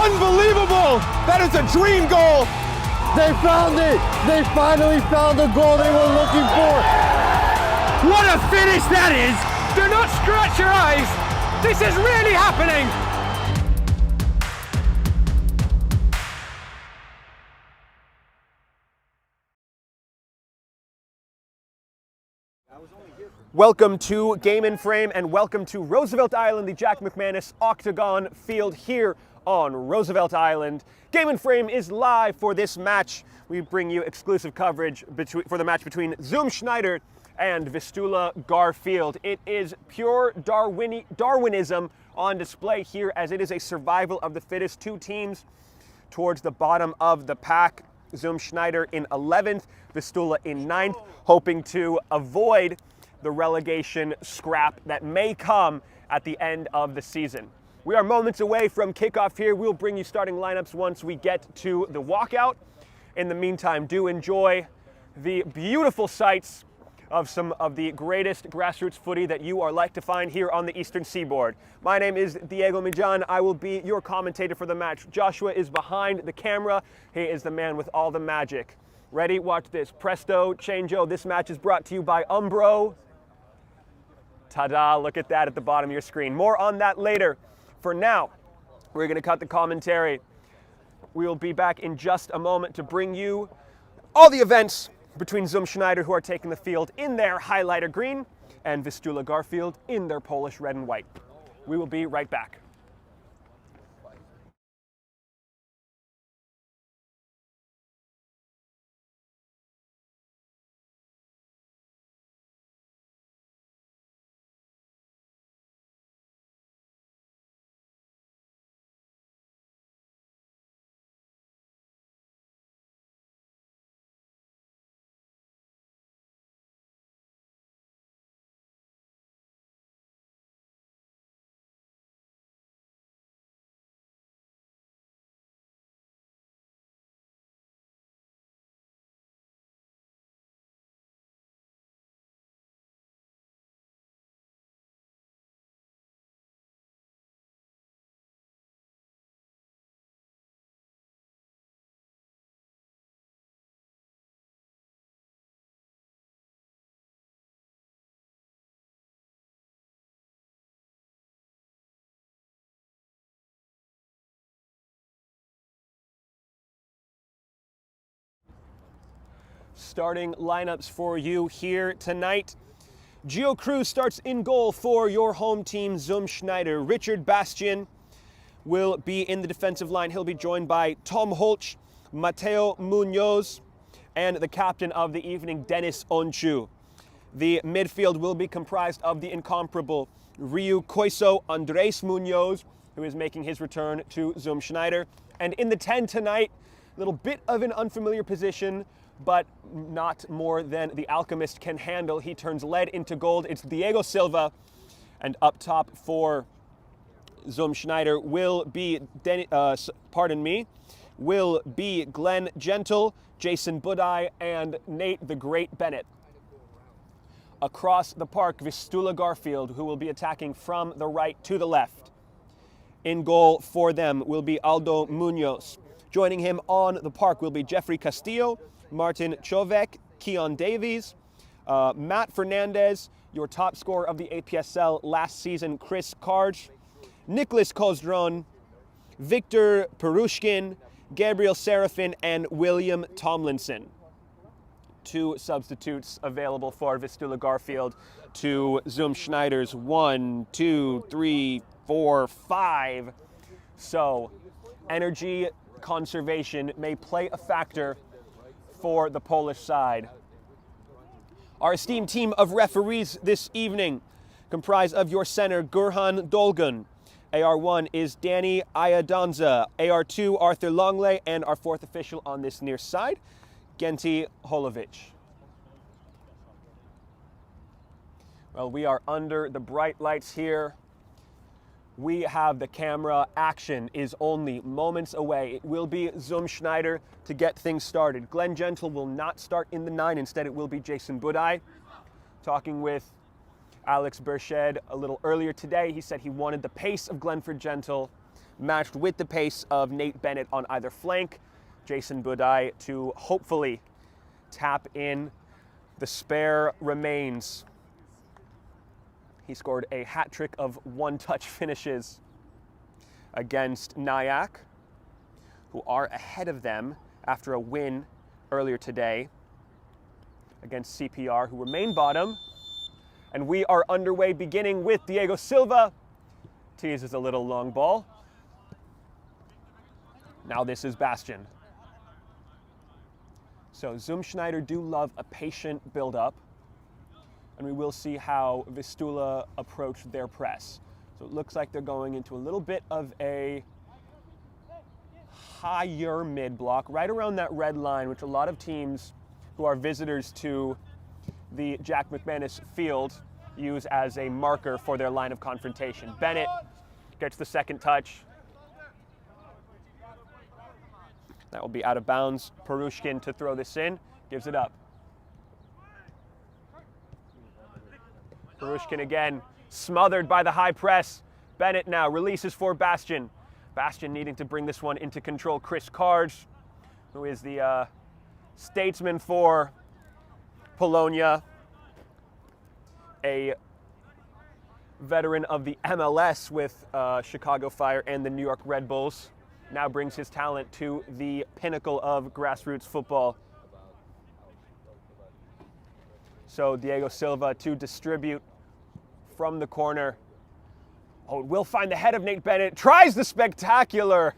Unbelievable! That is a dream goal! They found it! They finally found the goal they were looking for! What a finish that is! Do not scratch your eyes! This is really happening! Welcome to Game in Frame and welcome to Roosevelt Island, the Jack McManus Octagon Field here on Roosevelt Island. Game in Frame is live for this match. We bring you exclusive coverage for the match between Schneider and Vistula Garfield. It is pure Darwinism on display here as it is a survival of the fittest. Two teams towards the bottom of the pack. Schneider in 11th, Vistula in 9th, hoping to avoid the relegation scrap that may come at the end of the season. We are moments away from kickoff here. We'll bring you starting lineups once we get to the walkout. In the meantime, do enjoy the beautiful sights of some of the greatest grassroots footy that you are like to find here on the Eastern Seaboard. My name is Diego Mijan. I will be your commentator for the match. Joshua is behind the camera. He is the man with all the magic. Ready? Watch this. Presto, changeo. This match is brought to you by Umbro. Ta-da, look at that at the bottom of your screen. More on that later. For now, we're going to cut the commentary. We will be back in just a moment to bring you all the events between Schneider, who are taking the field in their highlighter green, and Vistula Garfield in their Polish red and white. We will be right back. Starting lineups for you here tonight. Gio Cruz starts in goal for your home team, Schneider. Richard Bastian will be in the defensive line. He'll be joined by Tom Holch, Mateo Munoz, and the captain of the evening, Dennis Onchu. The midfield will be comprised of the incomparable Ryu Koiso Andres Munoz, who is making his return to Schneider. And in the 10 tonight, a little bit of an unfamiliar position, but not more than the alchemist can handle. He turns lead into gold. It's Diego Silva, and up top for Schneider will be Glenn Gentle, Jason Budai, and Nate the Great Bennett. Across the park, Vistula Garfield, who will be attacking from the right to the left. In goal for them will be Aldo Munoz. Joining him on the park will be Jeffrey Castillo, Martin Chovek, Keon Davies, Matt Fernandez, your top scorer of the APSL last season, Chris Karj, Nicholas Kozdron, Victor Perushkin, Gabriel Serafin, and William Tomlinson. Two substitutes available for Vistula Garfield to Schneider's 1, 2, 3, 4, 5. So energy conservation may play a factor for the Polish side. Our esteemed team of referees this evening comprise of your center, Gurhan Dolgun. AR1 is Danny Ayadonza. AR2, Arthur Longley, and our fourth official on this near side, Genti Holovic. Well, we are under the bright lights here. We have the camera. Action is only moments away. It will be Schneider to get things started. Glenn Gentle will not start in the 9. Instead, it will be Jason Budai. Talking with Alex Bershed a little earlier today, he said he wanted the pace of Glenford Gentle, matched with the pace of Nate Bennett on either flank. Jason Budai to hopefully tap in. The spare remains. He scored a hat trick of one-touch finishes against Nyack, who are ahead of them after a win earlier today against CPR, who remain bottom. And we are underway, beginning with Diego Silva. Teases a little long ball. Now this is Bastian. So Schneider do love a patient build-up, and we will see how Vistula approach their press. So it looks like they're going into a little bit of a higher mid-block, right around that red line, which a lot of teams who are visitors to the Jack McManus field use as a marker for their line of confrontation. Bennett gets the second touch. That will be out of bounds. Perushkin to throw this in, gives it up. Perushkin again, smothered by the high press. Bennett now releases for Bastian. Bastian needing to bring this one into control. Chris Karge, who is the statesman for Polonia, a veteran of the MLS with Chicago Fire and the New York Red Bulls, now brings his talent to the pinnacle of grassroots football. So Diego Silva to distribute from the corner. Oh, will find the head of Nate Bennett, tries the spectacular.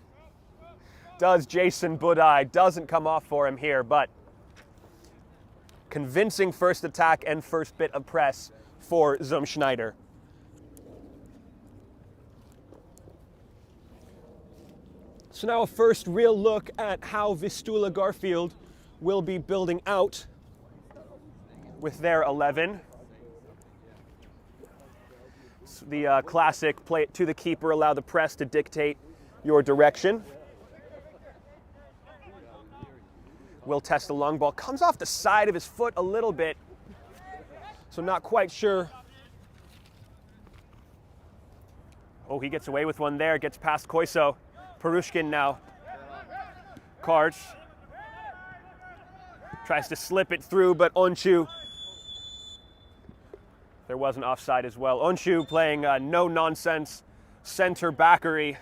Does Jason Budai, doesn't come off for him here, but convincing first attack and first bit of press for Schneider. So now a first real look at how Vistula Garfield will be building out with their 11. It's the classic, play it to the keeper, allow the press to dictate your direction. Will test the long ball, comes off the side of his foot a little bit, so not quite sure. Oh, he gets away with one there, gets past Koiso. Perushkin now. Karch tries to slip it through, but Onchu, there was an offside as well. Onchu playing no-nonsense center backery,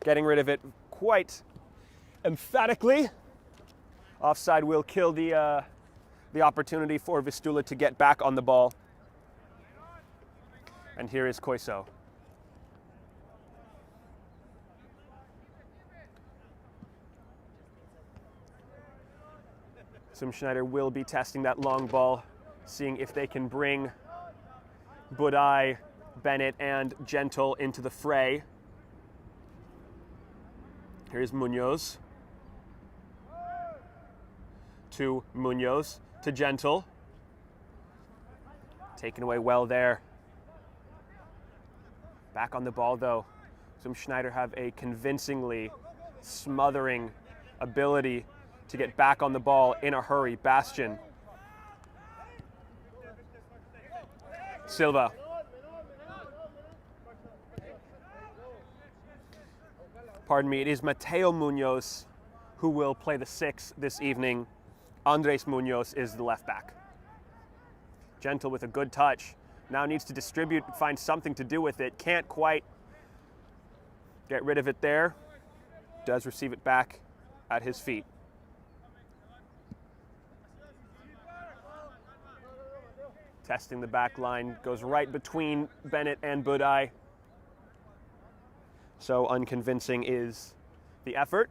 getting rid of it quite emphatically. Offside will kill the opportunity for Vistula to get back on the ball. And here is Koiso. Schneider will be testing that long ball, seeing if they can bring Budai, Bennett, and Gentle into the fray. Here's Munoz. To Munoz, to Gentle. Taken away well there. Back on the ball though. Schneider have a convincingly smothering ability to get back on the ball in a hurry. Bastian. Silva. Pardon me, it is Mateo Munoz who will play the 6 this evening. Andres Munoz is the left back. Gentle with a good touch. Now needs to distribute, find something to do with it. Can't quite get rid of it there. Does receive it back at his feet. Testing the back line, goes right between Bennett and Budai. So unconvincing is the effort.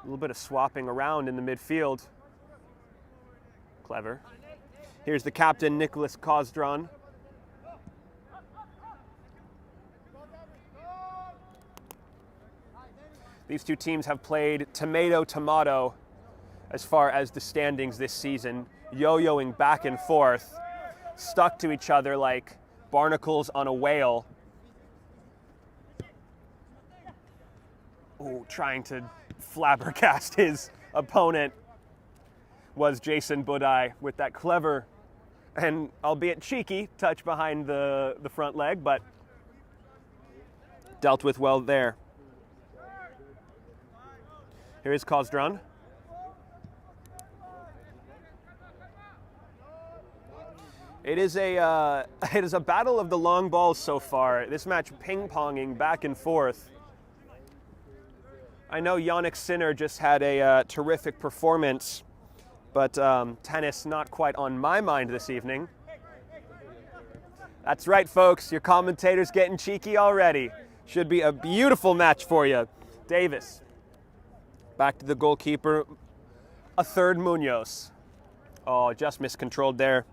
A little bit of swapping around in the midfield. Clever. Here's the captain, Nicholas Kozdron. These two teams have played tomato as far as the standings this season, yo-yoing back and forth, stuck to each other like barnacles on a whale. Ooh, trying to flabbergast his opponent was Jason Budai with that clever and albeit cheeky touch behind the front leg, but dealt with well there. Here is Kozdran. It is a battle of the long balls so far. This match ping-ponging back and forth. I know Yannick Sinner just had a terrific performance, but tennis not quite on my mind this evening. That's right, folks. Your commentator's getting cheeky already. Should be a beautiful match for you. Davis. Back to the goalkeeper. A third Munoz. Oh, just miscontrolled there.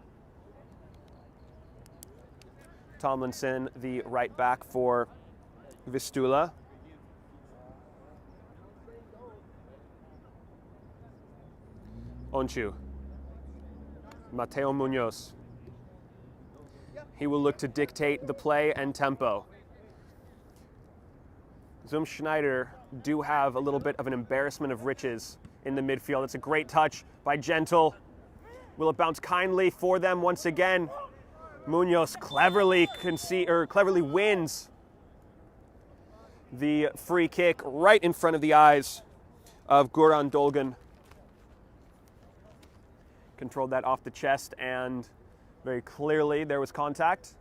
Tomlinson, the right back for Vistula. Onchu. Mateo Munoz. He will look to dictate the play and tempo. Schneider do have a little bit of an embarrassment of riches in the midfield. It's a great touch by Gentle. Will it bounce kindly for them once again? Munoz cleverly wins the free kick right in front of the eyes of Goran Dolgan. Controlled that off the chest, and very clearly there was contact.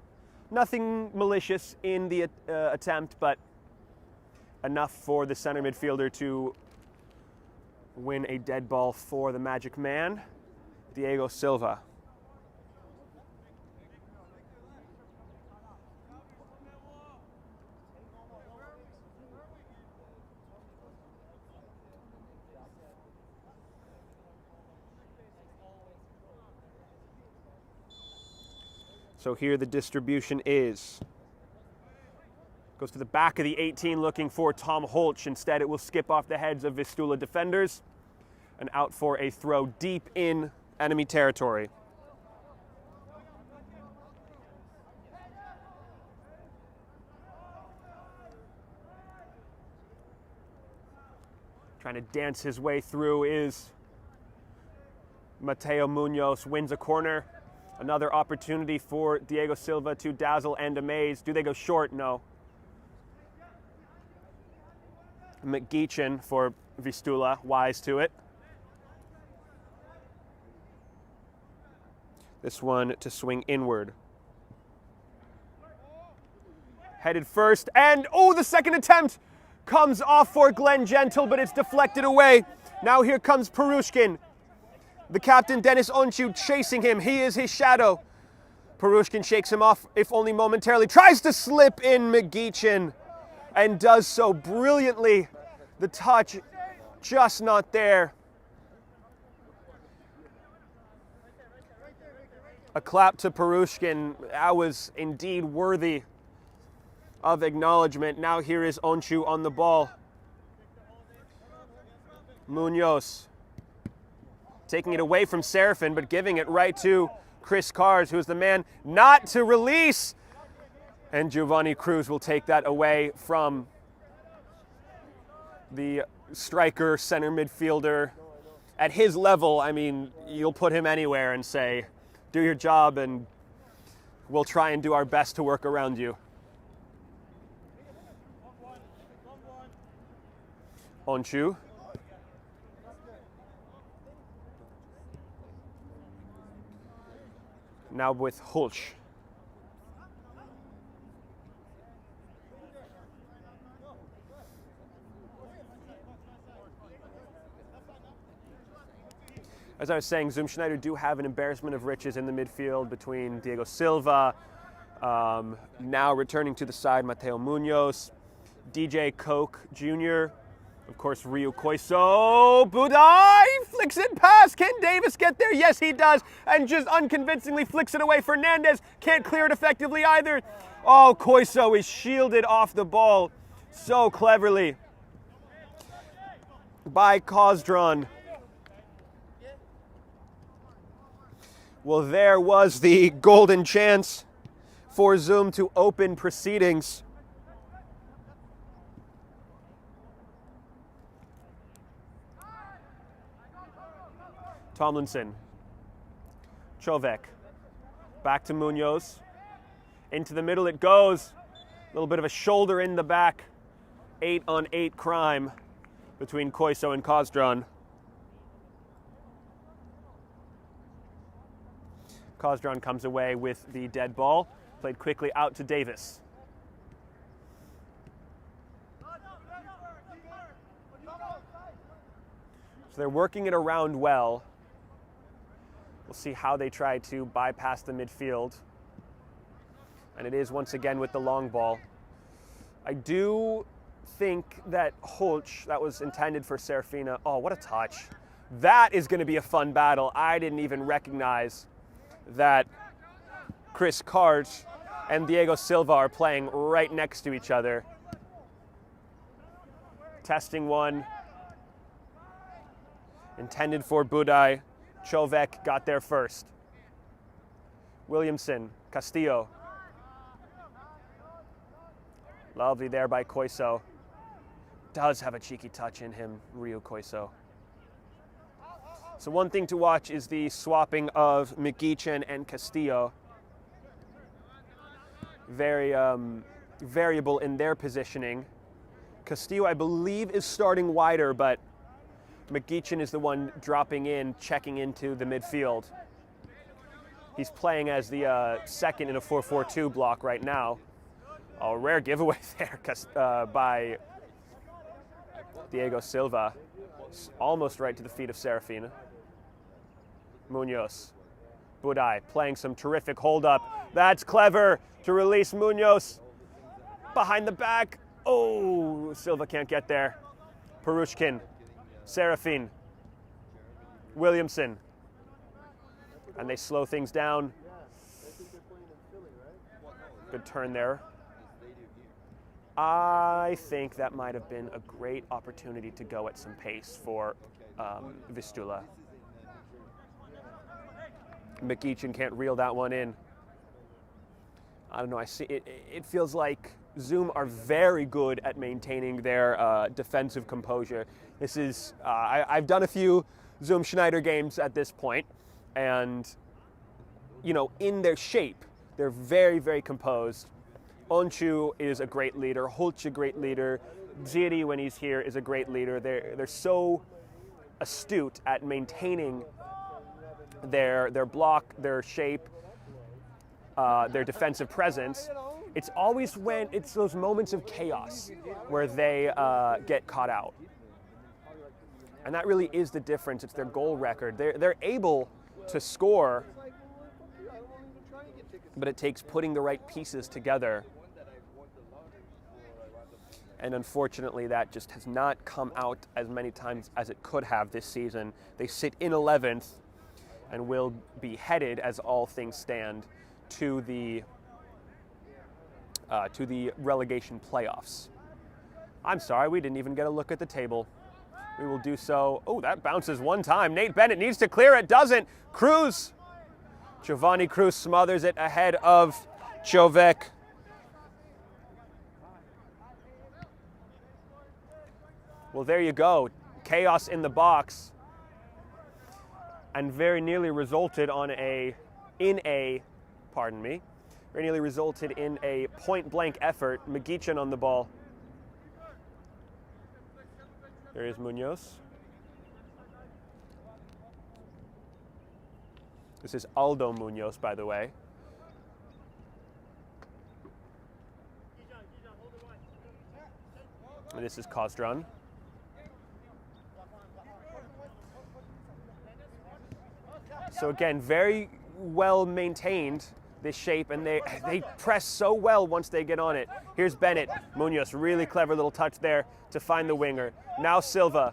Nothing malicious in the attempt, but enough for the center midfielder to win a dead ball for the Magic Man, Diego Silva. So here the distribution is. Goes to the back of the 18 looking for Tom Holch. Instead, it will skip off the heads of Vistula defenders and out for a throw deep in enemy territory. Trying to dance his way through is Mateo Munoz. Wins a corner. Another opportunity for Diego Silva to dazzle and amaze. Do they go short? No. McGeechan for Vistula, wise to it. This one to swing inward. Headed first, and oh, the second attempt comes off for Glenn Gentle, but it's deflected away. Now here comes Perushkin. The captain, Denis Onchu, chasing him. He is his shadow. Perushkin shakes him off, if only momentarily. Tries to slip in McGeechan and does so brilliantly. The touch just not there. A clap to Perushkin. That was indeed worthy of acknowledgement. Now here is Onchu on the ball. Munoz taking it away from Serafin, but giving it right to Chris Cars, who's the man not to release. And Giovanni Cruz will take that away from the striker, center midfielder. At his level, I mean, you'll put him anywhere and say, do your job and we'll try and do our best to work around you. Onchu. Now with Hulch. As I was saying, Schneider do have an embarrassment of riches in the midfield between Diego Silva, now returning to the side, Mateo Munoz, DJ Koch Jr., of course, Ryu Koiso. Budai flicks it past. Can Davis get there? Yes, he does. And just unconvincingly flicks it away. Fernandez can't clear it effectively either. Oh, Koiso is shielded off the ball so cleverly by Kozdran. Well, there was the golden chance for Zoom to open proceedings. Tomlinson, Chovek, back to Munoz, into the middle it goes, little bit of a shoulder in the back, 8-on-8 crime between Koiso and Kozdraн. Kozdran comes away with the dead ball, played quickly out to Davis. So they're working it around well. We'll see how they try to bypass the midfield. And it is once again with the long ball. I do think that Holch, that was intended for Serafina. Oh, what a touch. That is going to be a fun battle. I didn't even recognize that Chris Karch and Diego Silva are playing right next to each other. Testing one. Intended for Budaj. Čovek got there first. Williamson, Castillo. Lovely there by Koiso. Does have a cheeky touch in him, Ryu Koiso. So one thing to watch is the swapping of Mkhitaryan and Castillo. Very variable in their positioning. Castillo, I believe, is starting wider, but Mkhitaryan is the one dropping in, checking into the midfield. He's playing as the second in a 4-4-2 block right now. A rare giveaway there by Diego Silva. Almost right to the feet of Serafina. Munoz. Budaj playing some terrific hold-up. That's clever to release Munoz. Behind the back. Oh, Silva can't get there. Perushkin. Serafin. Williamson. And they slow things down. Good turn there. I think that might have been a great opportunity to go at some pace for Vistula. Mkhitaryan can't reel that one in. I don't know, I see it feels like Zoom are very good at maintaining their defensive composure. This is, I've done a few Zoom Schneider games at this point, and, you know, in their shape, they're very, very composed. Onchu is a great leader, Holch a great leader, Ziri when he's here is a great leader. They're so astute at maintaining their block, their shape, their defensive presence. It's always when it's those moments of chaos where they get caught out. And that really is the difference. It's their goal record. They're able to score, but it takes putting the right pieces together. And unfortunately, that just has not come out as many times as it could have this season. They sit in 11th and will be headed, as all things stand, to the relegation playoffs. I'm sorry, we didn't even get a look at the table. We will do so. Oh, that bounces one time. Nate Bennett needs to clear it, doesn't. Cruz. Giovanni Cruz smothers it ahead of Čovek. Well, there you go. Chaos in the box. And very nearly resulted very nearly resulted in a point-blank effort. Mkhitaryan on the ball. There is Munoz. This is Aldo Munoz, by the way. And this is Kozdran. So again, very well maintained, this shape, and they press so well once they get on it. Here's Bennett. Munoz, really clever little touch there to find the winger. Now Silva.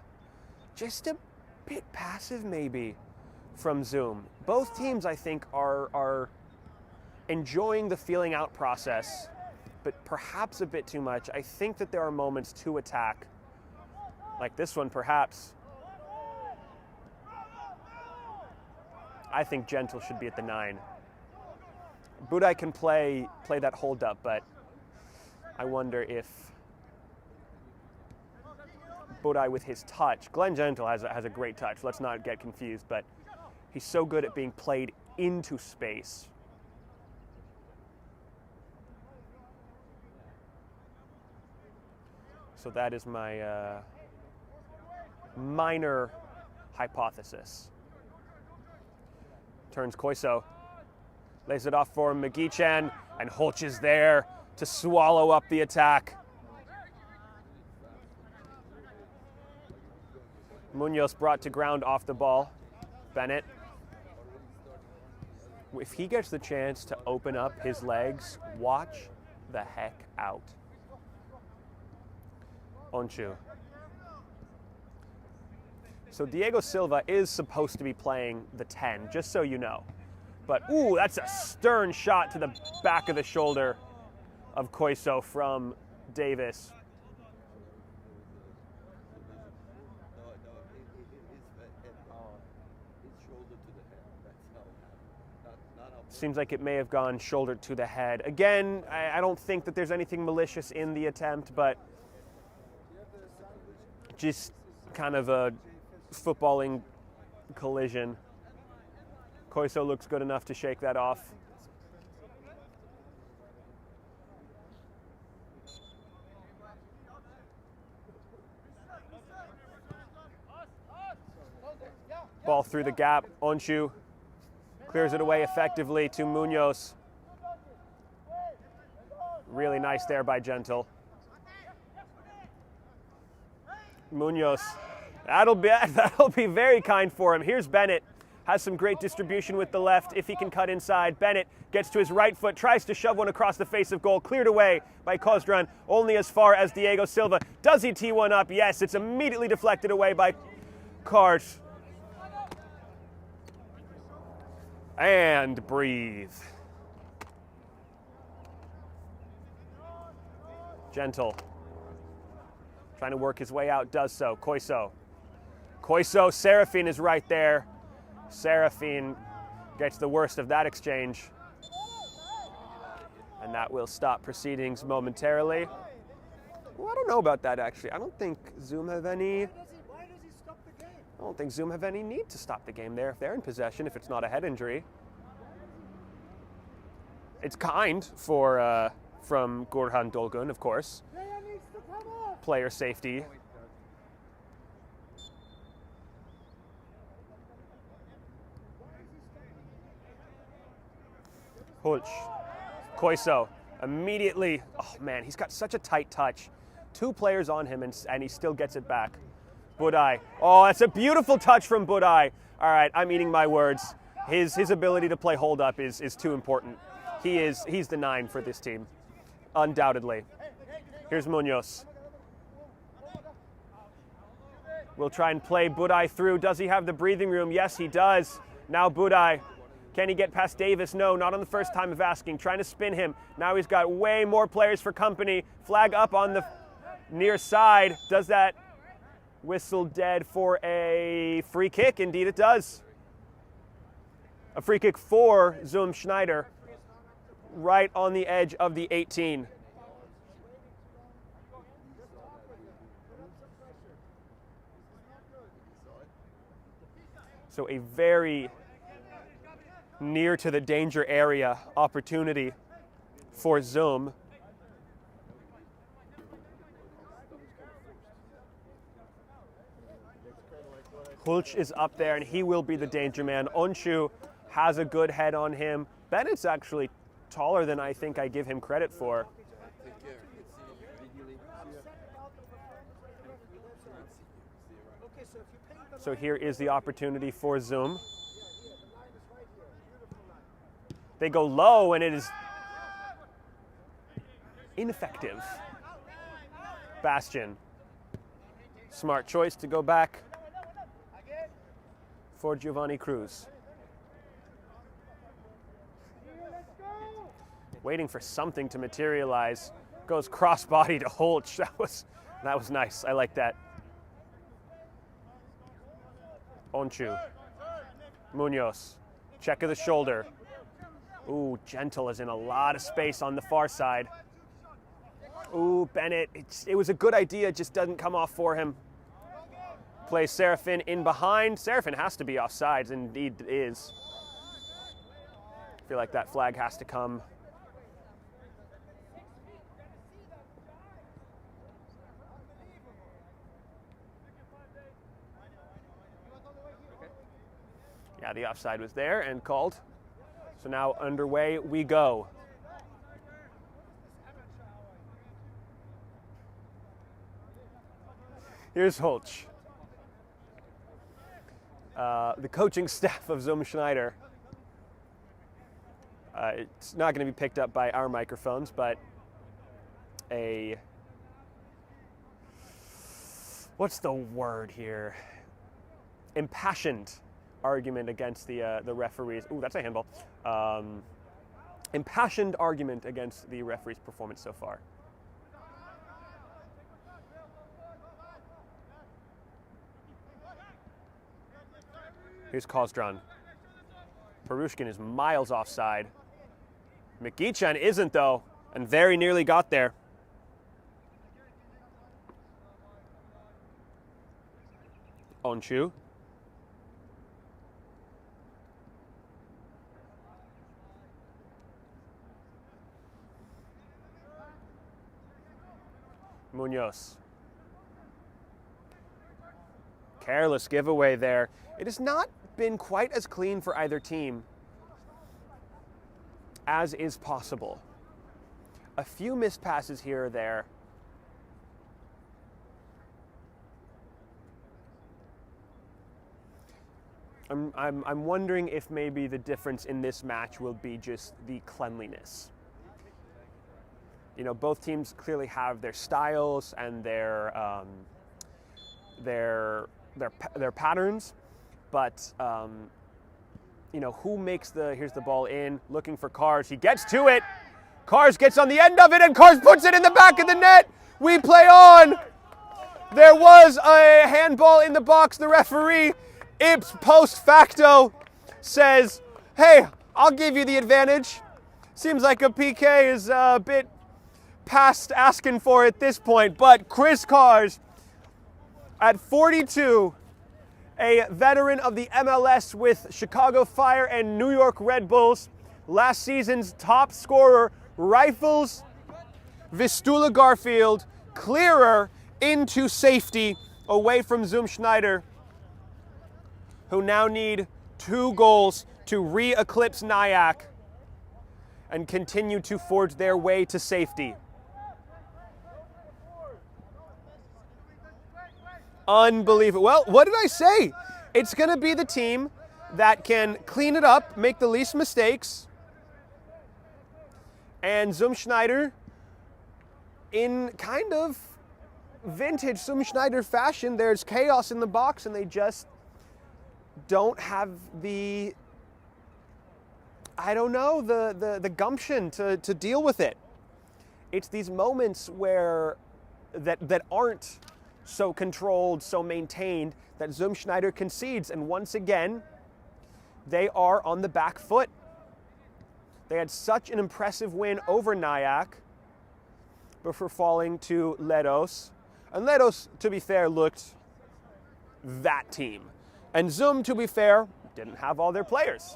Just a bit passive maybe from Zoom. Both teams, I think, are enjoying the feeling out process, but perhaps a bit too much. I think that there are moments to attack, like this one perhaps. I think Gentle should be at the 9. Budaj can play that hold up, but I wonder if Budaj with his touch. Glenn Gentle has a great touch, let's not get confused, but he's so good at being played into space. So that is my minor hypothesis. Turns Koiso, lays it off for McGeechan, and Hulch is there to swallow up the attack. Munoz brought to ground off the ball. Bennett. If he gets the chance to open up his legs, watch the heck out. Onchu. So Diego Silva is supposed to be playing the 10, just so you know. But, ooh, that's a stern shot to the back of the shoulder of Koiso from Davis. Seems like it may have gone shoulder to the head. Again, I don't think that there's anything malicious in the attempt, but just kind of a footballing collision. Koiso looks good enough to shake that off. Ball through the gap. Onchu clears it away effectively to Munoz. Really nice there by Gentle. Munoz, that'll be very kind for him. Here's Bennett, has some great distribution with the left if he can cut inside. Bennett gets to his right foot, tries to shove one across the face of goal, cleared away by Kozdran, only as far as Diego Silva. Does he tee one up? Yes, it's immediately deflected away by Cars. And breathe. Gentle. Trying to work his way out, does so. Koiso. Serafin is right there. Serafin gets the worst of that exchange. And that will stop proceedings momentarily. Well, I don't know about that, actually. I don't think Zoom have any... I don't think Zoom have any need to stop the game there if they're in possession, if it's not a head injury. It's kind for from Gurhan Dolgun, of course. Player safety. Hulch. Koiso immediately. Oh man, he's got such a tight touch. Two players on him and he still gets it back. Budai. Oh, that's a beautiful touch from Budai. All right, I'm eating my words. His ability to play hold up is too important. He's the 9 for this team, undoubtedly. Here's Munoz. We'll try and play Budai through. Does he have the breathing room? Yes, he does. Now Budai. Can he get past Davis? No, not on the first time of asking. Trying to spin him. Now he's got way more players for company. Flag up on the near side. Does that whistle dead for a free kick? Indeed it does. A free kick for Zoom Schneider, right on the edge of the 18. So a very near to the danger area opportunity for Zoom. Hulch is up there, and he will be the danger man. Onchu has a good head on him. Bennett's actually taller than I think I give him credit for. So here is the opportunity for Zoom. They go low, and it is ineffective. Bastian. Smart choice to go back for Giovanni Cruz. Waiting for something to materialize. Goes crossbody to Hulch. That was nice. I like that. Onchu. Munoz. Check of the shoulder. Ooh, Gentle is in a lot of space on the far side. Ooh, Bennett. It was a good idea, just doesn't come off for him. Plays Serafin in behind. Serafin has to be offsides, indeed is. I feel like that flag has to come. Yeah, the offside was there and called. So now underway we go. Here's Holch. The coaching staff of Schneider. It's not going to be picked up by our microphones, but what's the word here? Impassioned argument against the referees. Ooh, that's a handball. Impassioned argument against the referee's performance so far. Here's Kozdran. Perushkin is miles offside. Mikichan isn't, though, and very nearly got there. Onchu. Munoz. Careless giveaway there. It has not been quite as clean for either team as is possible. A few missed passes here or there. I'm wondering if maybe the difference in this match will be just the cleanliness. You know, both teams clearly have their styles and their patterns, but you know, who makes here's the ball in, looking for Cars. He gets to it. Cars gets on the end of it, and Cars puts it in the back of the net. We play on. There was a handball in the box. The referee, Ips post facto, says, hey, I'll give you the advantage. Seems like a PK is a bit past asking for at this point, but Chris Cars, at 42, a veteran of the MLS with Chicago Fire and New York Red Bulls, last season's top scorer, rifles Vistula Garfield clearer into safety away from Schneider, who now need 2 goals to re-eclipse Nyack and continue to forge their way to safety. Unbelievable. Well, what did I say? It's going to be the team that can clean it up, make the least mistakes. And Schneider, in kind of vintage Schneider fashion, there's chaos in the box and they just don't have the, I don't know, the gumption to deal with it. It's these moments where that aren't so controlled, so maintained, that Schneider concedes, and once again, they are on the back foot. They had such an impressive win over Nyack before falling to Ledos. And Ledos, to be fair, looked that team. And to be fair, didn't have all their players.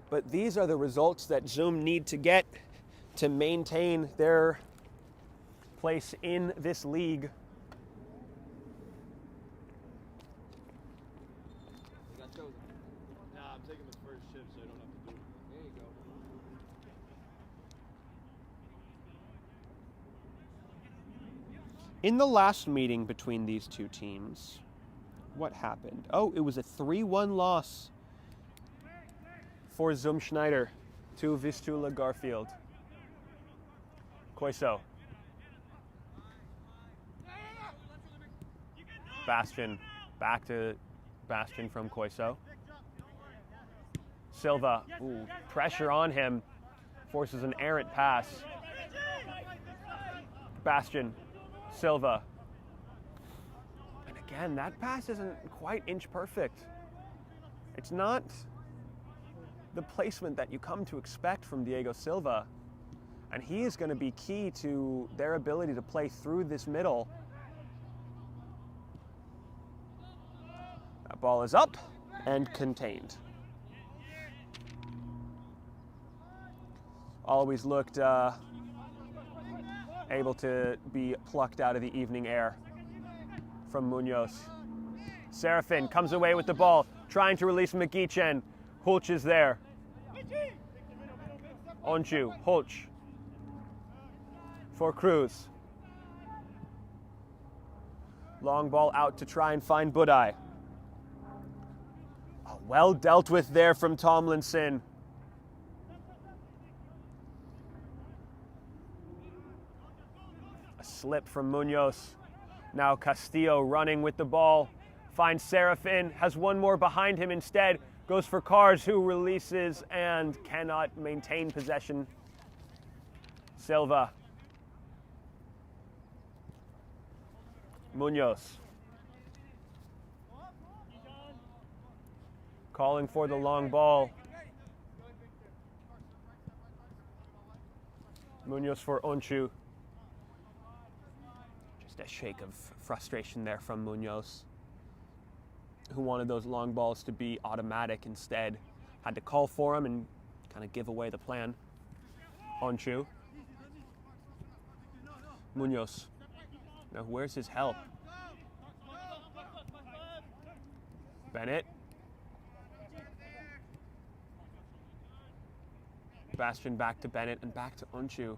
But these are the results that need to get to maintain their place in this league. I'm taking the first shift so I don't have to do it. There you go. In the last meeting between these two teams, what happened? Oh, it was a 3-1 loss for Schneider to Vistula Garfield. Koiso. Bastian. Back to Bastian from Koiso. Silva. Ooh, pressure on him. Forces an errant pass. Bastian. Silva. And again, that pass isn't quite inch perfect. It's not the placement that you come to expect from Diego Silva. And he is going to be key to their ability to play through this middle. That ball is up and contained. Always looked able to be plucked out of the evening air. from Munoz. Serafin comes away with the ball, trying to release Megichen. Hulch is there. Onchu, Hulch. For Cruz. Long ball out to try and find Budai. Oh, well dealt with there from Tomlinson. A slip from Munoz. Now Castillo running with the ball. Finds Serafin, has one more behind him instead. Goes for Cars, who releases and cannot maintain possession. Silva. Munoz. Calling for the long ball. Munoz for Onchu. Just a shake of frustration there from Munoz, who wanted those long balls to be automatic instead. Had to call for them and kind of give away the plan. Onchu. Munoz. Now where's his help? Bennett. Bastian back to Bennett and back to Onchu.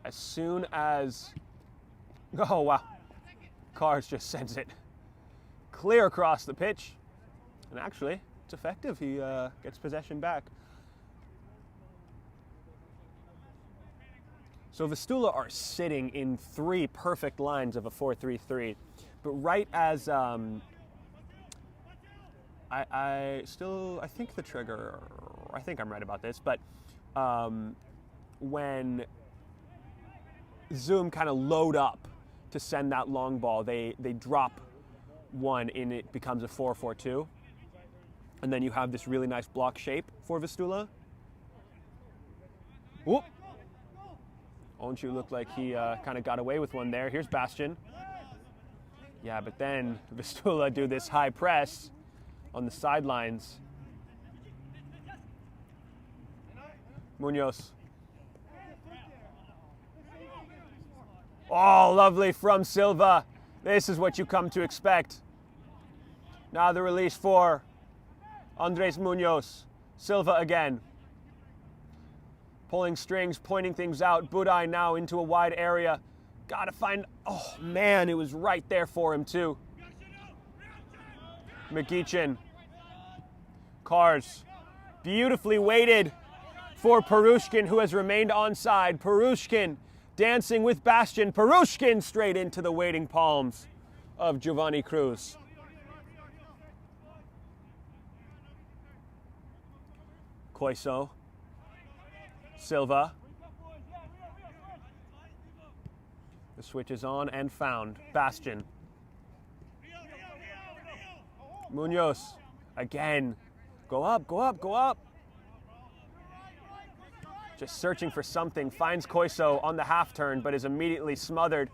As soon as, oh wow, Cars just sends it clear across the pitch. And actually, it's effective. He gets possession back. So Vistula are sitting in 3 perfect lines of a 4-3-3. But right as, I think the trigger, I think I'm right about this, but when Zoom kind of load up to send that long ball, they drop one and it becomes a 4-4-2. And then you have this really nice block shape for Vistula. Whoop! Onchu looked like he kind of got away with one there. Here's Bastian. Yeah, but then Vistula do this high press on the sidelines. Munoz. Oh, lovely from Silva. This is what you come to expect. Now the release for Andres Munoz. Silva again. Pulling strings, pointing things out. Budai now into a wide area. Gotta find, oh man, it was right there for him too. Megichen. Cars. Beautifully weighted for Perushkin, who has remained onside. Perushkin dancing with Bastian. Perushkin straight into the waiting palms of Giovanni Cruz. Coiso. Silva. The switch is on and found. Bastian. Munoz. Again. Go up, go up, go up. Just searching for something. Finds Coiso on the half turn, but is immediately smothered.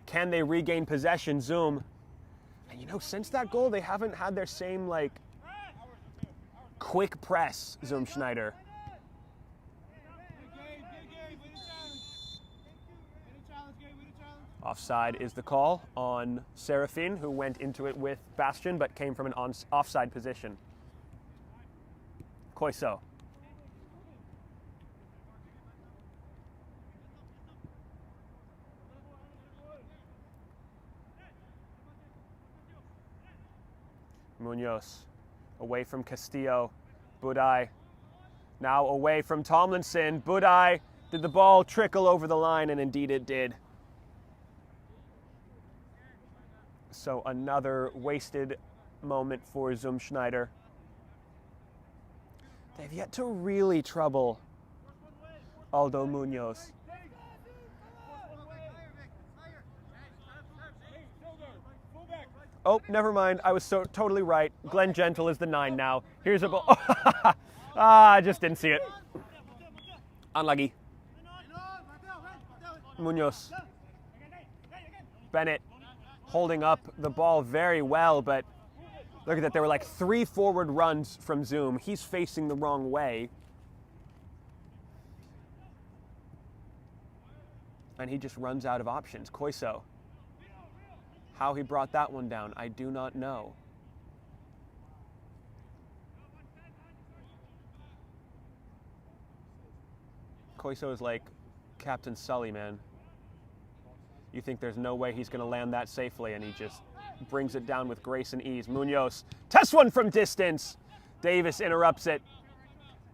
Can they regain possession? Zoom. And you know, since that goal, they haven't had their same, like, quick press, Zoom Schneider. Offside is the call on Serafin, who went into it with Bastian, but came from an offside position. Coiso. Munoz. Away from Castillo. Budai. Now away from Tomlinson. Budai. Did the ball trickle over the line? And indeed it did. So another wasted moment for Zoom Schneider. They've yet to really trouble Aldo Munoz. Oh, never mind. I was so totally right. Glenn Gentle is the 9 now. Here's a ball. I just didn't see it. Unlucky. Munoz. Bennett holding up the ball very well, but look at that. There were like 3 forward runs from Zoom. He's facing the wrong way. And he just runs out of options. Koiso. How he brought that one down, I do not know. Koiso is like Captain Sully, man. You think there's no way he's going to land that safely, and he just brings it down with grace and ease. Munoz tests one from distance. Davis interrupts it.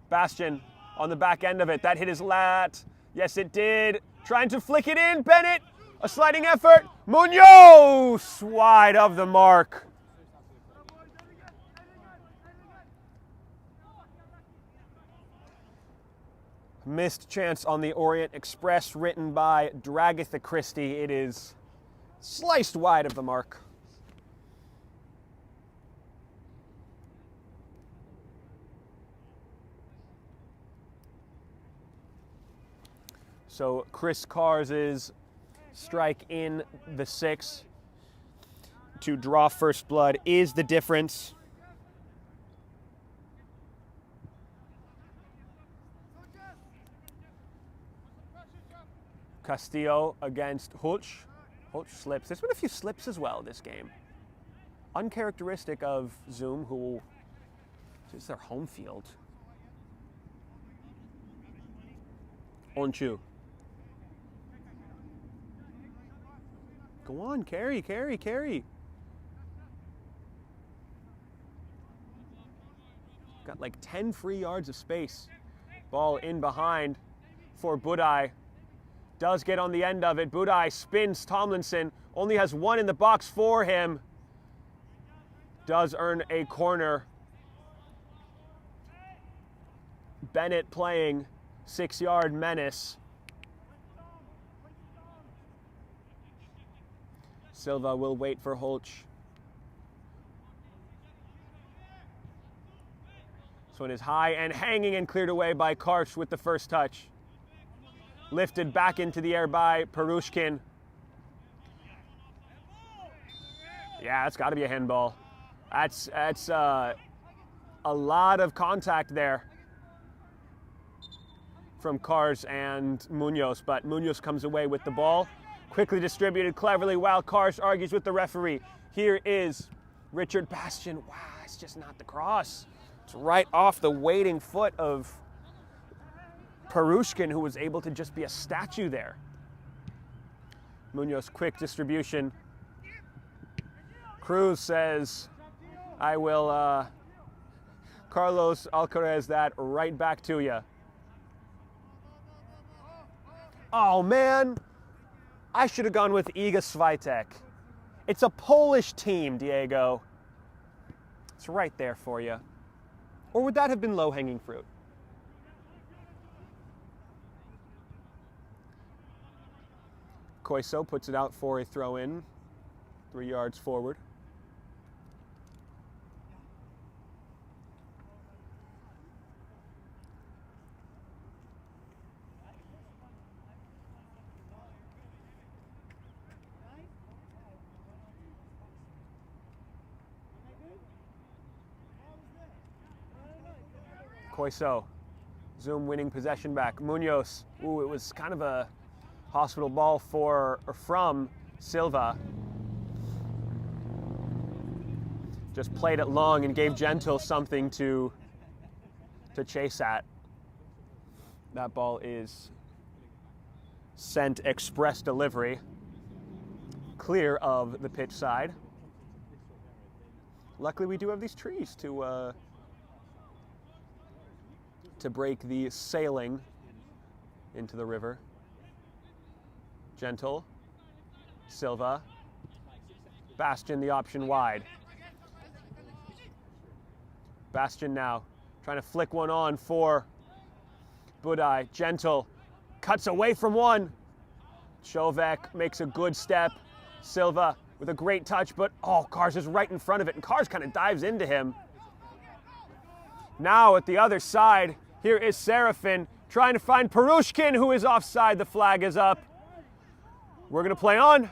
Bastian on the back end of it. That hit his lat. Yes, it did. Trying to flick it in. Bennett, a sliding effort. Munoz wide of the mark. Missed chance on the Orient Express, written by Dragatha Christie. It is sliced wide of the mark. So Chris Kars's strike in the 6 to draw first blood is the difference. Castillo against Hulch. Hulch slips. There's been a few slips as well this game. Uncharacteristic of Zoom, who is their home field. Onchu. Go on, carry. Got like 10 free yards of space. Ball in behind for Budai. Does get on the end of it. Budai spins Tomlinson. Only has one in the box for him. Does earn a corner. Bennett playing 6-yard menace. Silva will wait for Hulch. This one is high and hanging and cleared away by Karch with the first touch. Lifted back into the air by Perushkin. Yeah, that's got to be a handball. That's a lot of contact there from Kars and Munoz, but Munoz comes away with the ball. Quickly distributed cleverly while Kars argues with the referee. Here is Richard Bastian. Wow, it's just not the cross. It's right off the waiting foot of Perushkin, who was able to just be a statue there. Munoz, quick distribution. Cruz says, I will, Carlos Alcaraz, that right back to you. Oh, man. I should have gone with Iga Swiatek. It's a Polish team, Diego. It's right there for you. Or would that have been low-hanging fruit? Koiso puts it out for a throw-in, 3 yards forward. Koiso, Zoom winning possession back. Munoz, ooh, it was kind of a hospital ball from Silva. Just played it long and gave Gentle something to chase at. That ball is sent express delivery, clear of the pitch side. Luckily we do have these trees to break the sailing into the river. Gentle, Silva, Bastian the option wide. Bastian now trying to flick one on for Budai. Gentle cuts away from one. Chovek makes a good step. Silva with a great touch, but Kars is right in front of it, and Kars kind of dives into him. Now at the other side, here is Serafin trying to find Perushkin, who is offside. The flag is up. We're going to play on.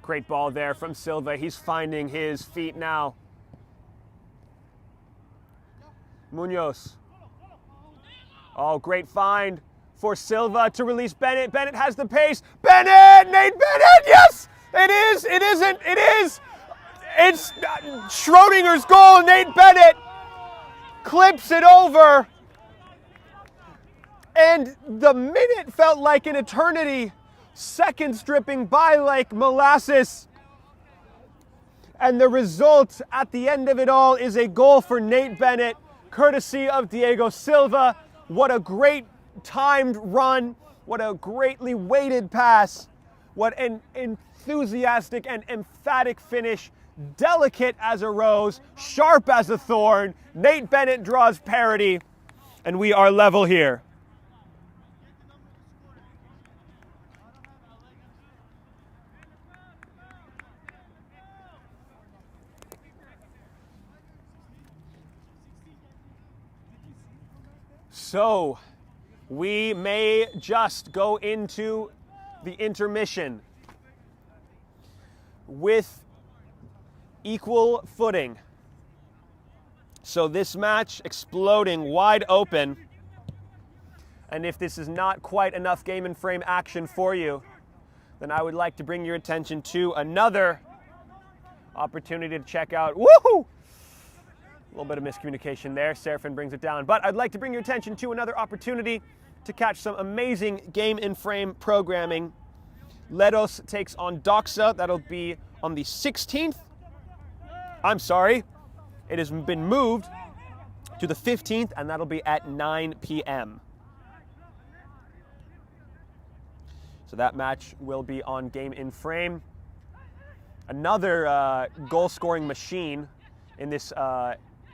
Great ball there from Silva. He's finding his feet now. Munoz. Oh, great find for Silva to release Bennett. Bennett has the pace. Bennett! Nate Bennett! Yes! It is! It isn't! It is! It's Schrodinger's goal. Nate Bennett clips it over. And the minute felt like an eternity. Seconds dripping by like molasses. And the result at the end of it all is a goal for Nate Bennett, courtesy of Diego Silva. What a great timed run. What a greatly weighted pass. What an enthusiastic and emphatic finish. Delicate as a rose, sharp as a thorn. Nate Bennett draws parity, and we are level here. So, we may just go into the intermission with equal footing. So this match exploding wide open. And if this is not quite enough game and frame action for you, then I would like to bring your attention to another opportunity to check out. Woohoo! A little bit of miscommunication there. Serafin brings it down. But I'd like to bring your attention to another opportunity to catch some amazing game in frame programming. Ledos takes on Doxa. That'll be on the 16th. I'm sorry. It has been moved to the 15th, and that'll be at 9 p.m. So that match will be on Game in Frame. Another goal-scoring machine in this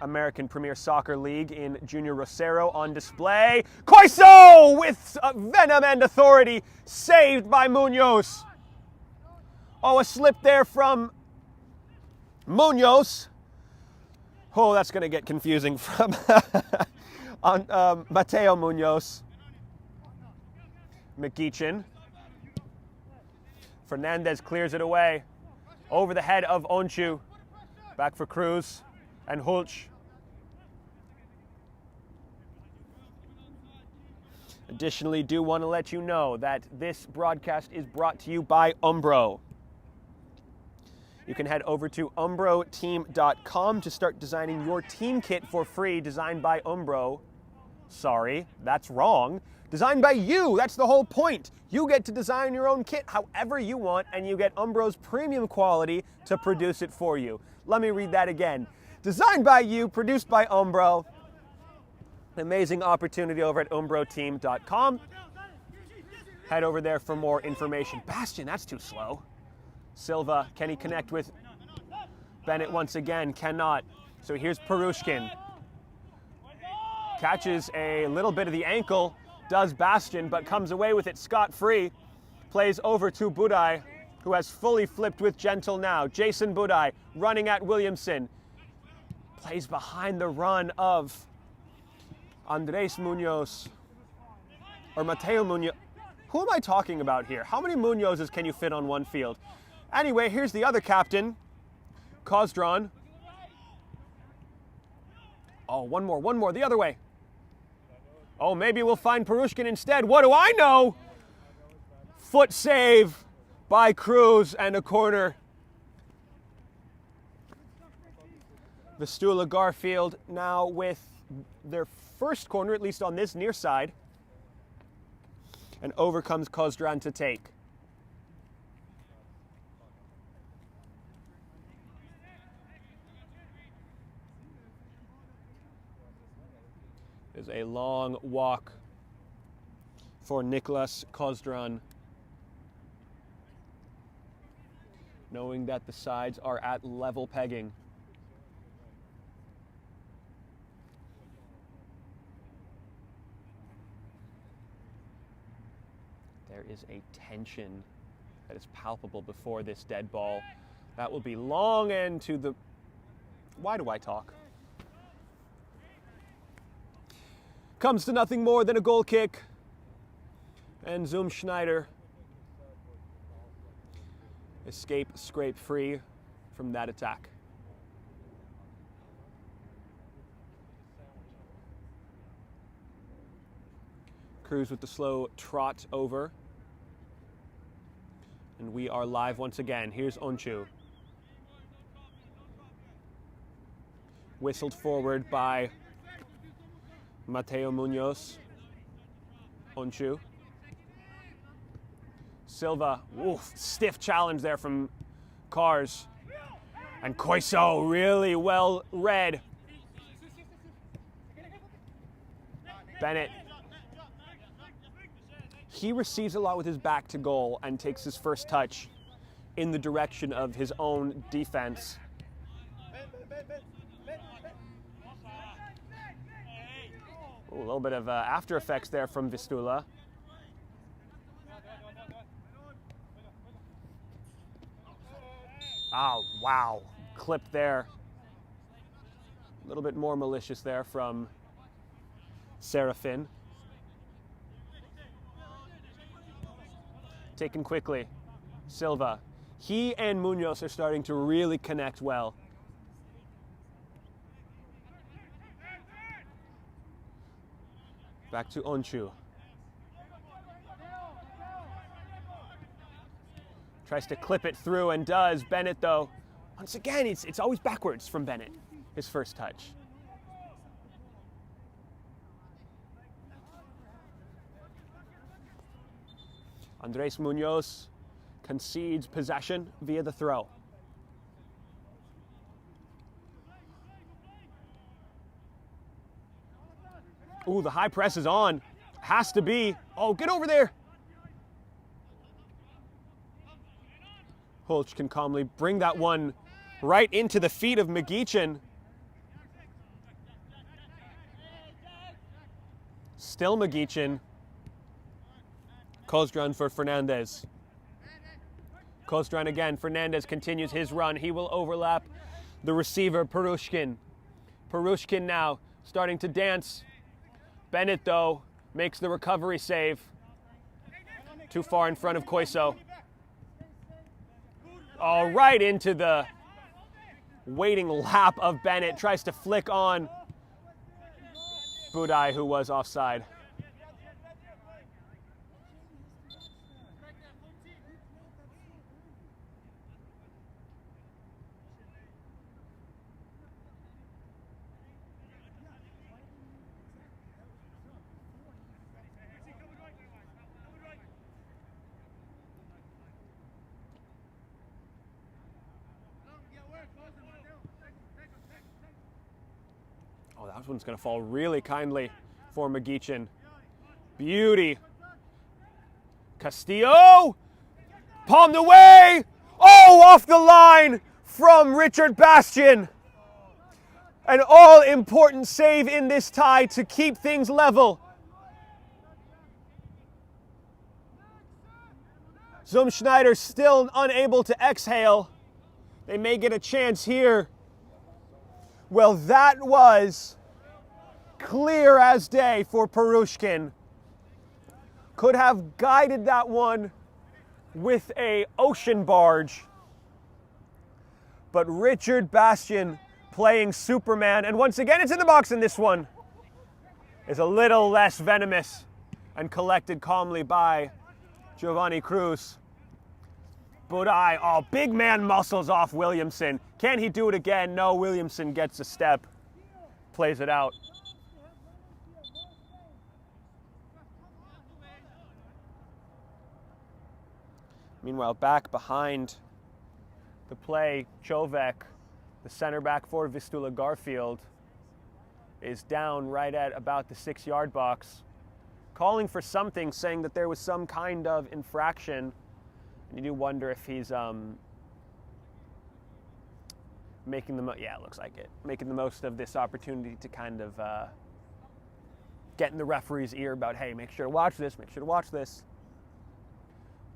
American Premier Soccer League in Junior Rosero on display. Coiso with venom and authority, saved by Munoz. Oh, a slip there from Munoz. Oh, that's going to get confusing from on Mateo Munoz. McGeechin. Fernandez clears it away. Over the head of Onchu. Back for Cruz and Hulch. Additionally, do want to let you know that this broadcast is brought to you by Umbro. You can head over to umbroteam.com to start designing your team kit for free, designed by Umbro. Sorry, that's wrong. Designed by you, that's the whole point. You get to design your own kit however you want, and you get Umbro's premium quality to produce it for you. Let me read that again. Designed by you, produced by Umbro. An amazing opportunity over at umbroteam.com. Head over there for more information. Bastian, that's too slow. Silva, can he connect with Bennett once again? Cannot. So here's Perushkin. Catches a little bit of the ankle, does Bastian, but comes away with it scot-free. Plays over to Budai, who has fully flipped with Gentle now. Jason Budai running at Williamson. Plays behind the run of Andres Munoz. Or Mateo Munoz. Who am I talking about here? How many Munozes can you fit on one field? Anyway, here's the other captain, Kozdran. Oh, one more, the other way. Oh, maybe we'll find Perushkin instead. What do I know? Foot save by Cruz and a corner. Vistula Garfield now with their first corner, at least on this near side. And over comes Kozdran to take. Is a long walk for Nicholas Kozdran, knowing that the sides are at level pegging. There is a tension that is palpable before this dead ball. That will be long and to the... Why do I talk? Comes to nothing more than a goal kick. And Zoom Schneider scrape free from that attack. Cruz with the slow trot over. And we are live once again. Here's Onchu. Whistled forward by Mateo Munoz. Onchu. Silva, oof, stiff challenge there from Cars. And Koiso, really well read. Bennett. He receives a lot with his back to goal and takes his first touch in the direction of his own defense. Ooh, a little bit of after effects there from Vistula. Oh, wow. Clipped there. A little bit more malicious there from Serafin. Taken quickly. Silva. He and Munoz are starting to really connect well. Back to Onchu. Tries to clip it through and does. Bennett, though, once again, it's always backwards from Bennett, his first touch. Andres Munoz concedes possession via the throw. Ooh, the high press is on. Has to be. Oh, get over there. Holch can calmly bring that one right into the feet of Magichin. Still Magichin. Kozdran for Fernandez. Kozdran again. Fernandez continues his run. He will overlap the receiver, Perushkin. Perushkin now starting to dance. Bennett, though, makes the recovery save. Too far in front of Koiso. Oh, right into the waiting lap of Bennett. Tries to flick on Budai, who was offside. Oh, that one's going to fall really kindly for Magichin. Beauty. Castillo! Palmed away! Oh, off the line from Richard Bastian. An all-important save in this tie to keep things level. Schneider still unable to exhale. They may get a chance here. Well, that was clear as day for Perushkin. Could have guided that one with an ocean barge. But Richard Bastian playing Superman, and once again it's in the box, and this one is a little less venomous and collected calmly by Giovanni Cruz. Budai, oh, big man muscles off Williamson. Can he do it again? No, Williamson gets a step, plays it out. Meanwhile, back behind the play, Chovek, the center back for Vistula Garfield, is down right at about the 6-yard box, calling for something, saying that there was some kind of infraction. And you do wonder if he's making the yeah, it looks like it, making the most of this opportunity to kind of get in the referee's ear about, hey, make sure to watch this, make sure to watch this.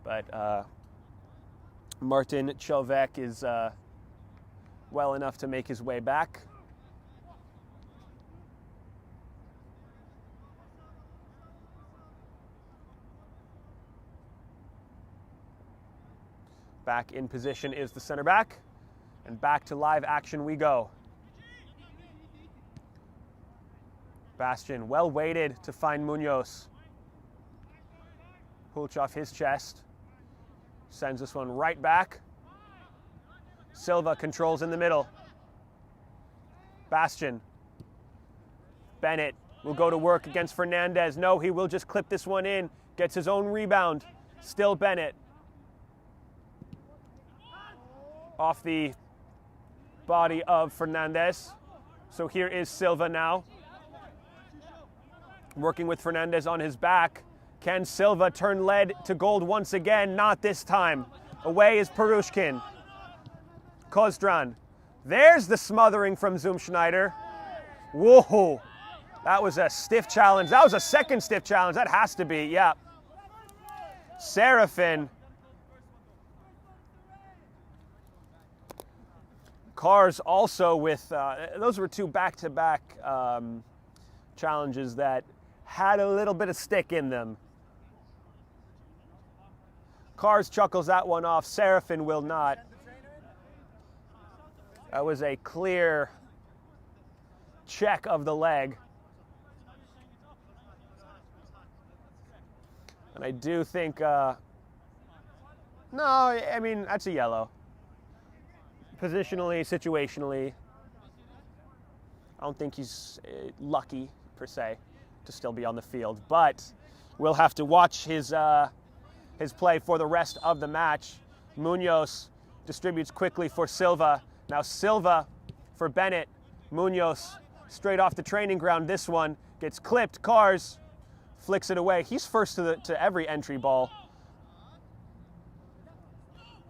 But Martin Chovek is well enough to make his way back. Back in position is the center back, and back to live action we go. Bastian well weighted to find Munoz. Pulch off his chest. Sends this one right back. Silva controls in the middle. Bastian. Bennett will go to work against Fernandez. No, he will just clip this one in. Gets his own rebound. Still Bennett. Off the body of Fernandez. So here is Silva now. Working with Fernandez on his back. Can Silva turn lead to gold once again? Not this time. Away is Perushkin. Kozdran. There's the smothering from Schneider. Whoa. That was a stiff challenge. That was a second stiff challenge. That has to be, yeah. Serafin. Cars also with, those were two back-to-back challenges that had a little bit of stick in them. Cars chuckles that one off. Serafin will not. That was a clear check of the leg. And I do think, no, I mean, that's a yellow. Positionally, situationally, I don't think he's lucky, per se, to still be on the field. But we'll have to watch his play for the rest of the match. Munoz distributes quickly for Silva. Now Silva for Bennett. Munoz straight off the training ground. This one gets clipped. Cars flicks it away. He's first to every entry ball.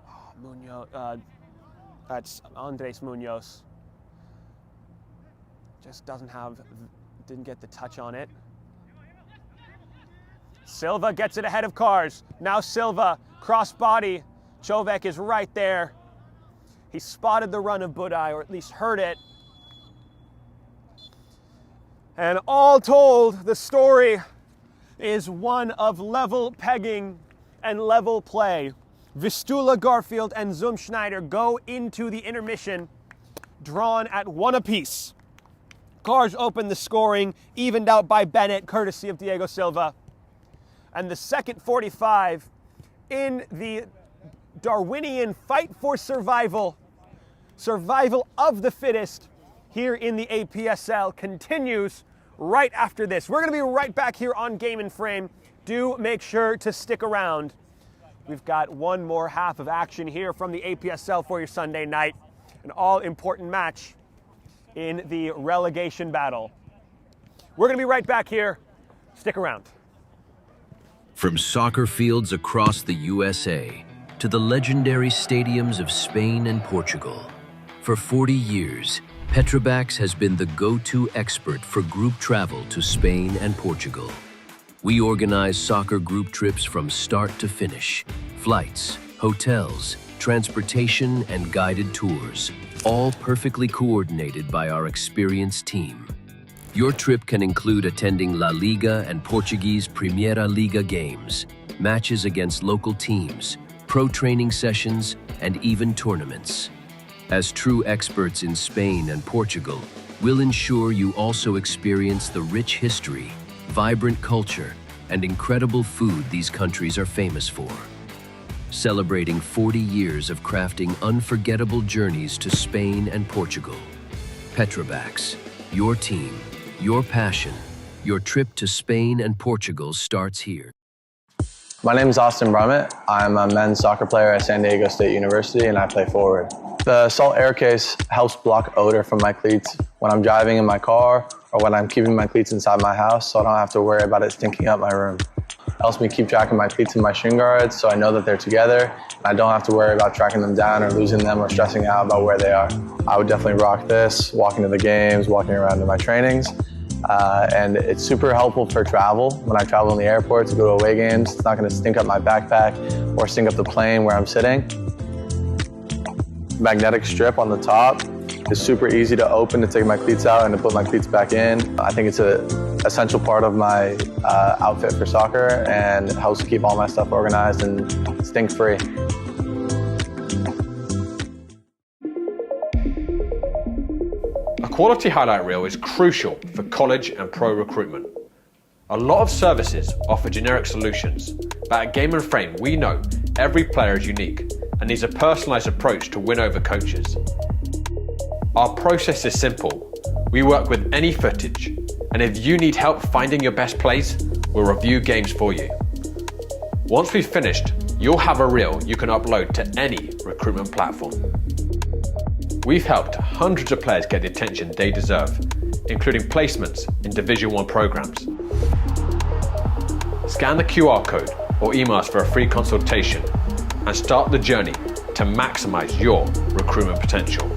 Oh, Munoz. That's Andres Munoz. Just didn't get the touch on it. Silva gets it ahead of Cars. Now Silva, cross body. Chovek is right there. He spotted the run of Budaj, or at least heard it. And all told, the story is one of level pegging and level play. Vistula, Garfield, and Schneider go into the intermission drawn at 1 apiece. Cars open the scoring, evened out by Bennett, courtesy of Diego Silva. And the second 45 in the Darwinian fight for survival, survival of the fittest here in the APSL continues right after this. We're going to be right back here on Game and Frame. Do make sure to stick around. We've got one more half of action here from the APSL for your Sunday night. An all-important match in the relegation battle. We're going to be right back here. Stick around. From soccer fields across the USA to the legendary stadiums of Spain and Portugal, for 40 years, Petrobax has been the go-to expert for group travel to Spain and Portugal. We organize soccer group trips from start to finish, flights, hotels, transportation, and guided tours, all perfectly coordinated by our experienced team. Your trip can include attending La Liga and Portuguese Primeira Liga games, matches against local teams, pro training sessions, and even tournaments. As true experts in Spain and Portugal, we'll ensure you also experience the rich history, vibrant culture, and incredible food these countries are famous for. Celebrating 40 years of crafting unforgettable journeys to Spain and Portugal. Petrobax, your team, your passion, your trip to Spain and Portugal starts here. My name is Austin Brummett. I'm a men's soccer player at San Diego State University and I play forward. The Salt Air Case helps block odor from my cleats when I'm driving in my car or when I'm keeping my cleats inside my house so I don't have to worry about it stinking up my room. It helps me keep track of my cleats and my shin guards so I know that they're together and I don't have to worry about tracking them down or losing them or stressing out about where they are. I would definitely rock this, walking to the games, walking around to my trainings. And it's super helpful for travel. When I travel in the airport to go to away games, it's not going to stink up my backpack or stink up the plane where I'm sitting. Magnetic strip on the top is super easy to open to take my cleats out and to put my cleats back in. I think it's an essential part of my outfit for soccer and helps keep all my stuff organized and stink-free. A quality highlight reel is crucial for college and pro recruitment. A lot of services offer generic solutions, but But at Game & Frame, we know every player is unique and needs a personalized approach to win over coaches. Our process is simple. We work with any footage, and if you need help finding your best plays, we'll review games for you. Once we've finished, you'll have a reel you can upload to any recruitment platform. We've helped hundreds of players get the attention they deserve, including placements in Division 1 programs. Scan the QR code or email us for a free consultation and start the journey to maximize your recruitment potential.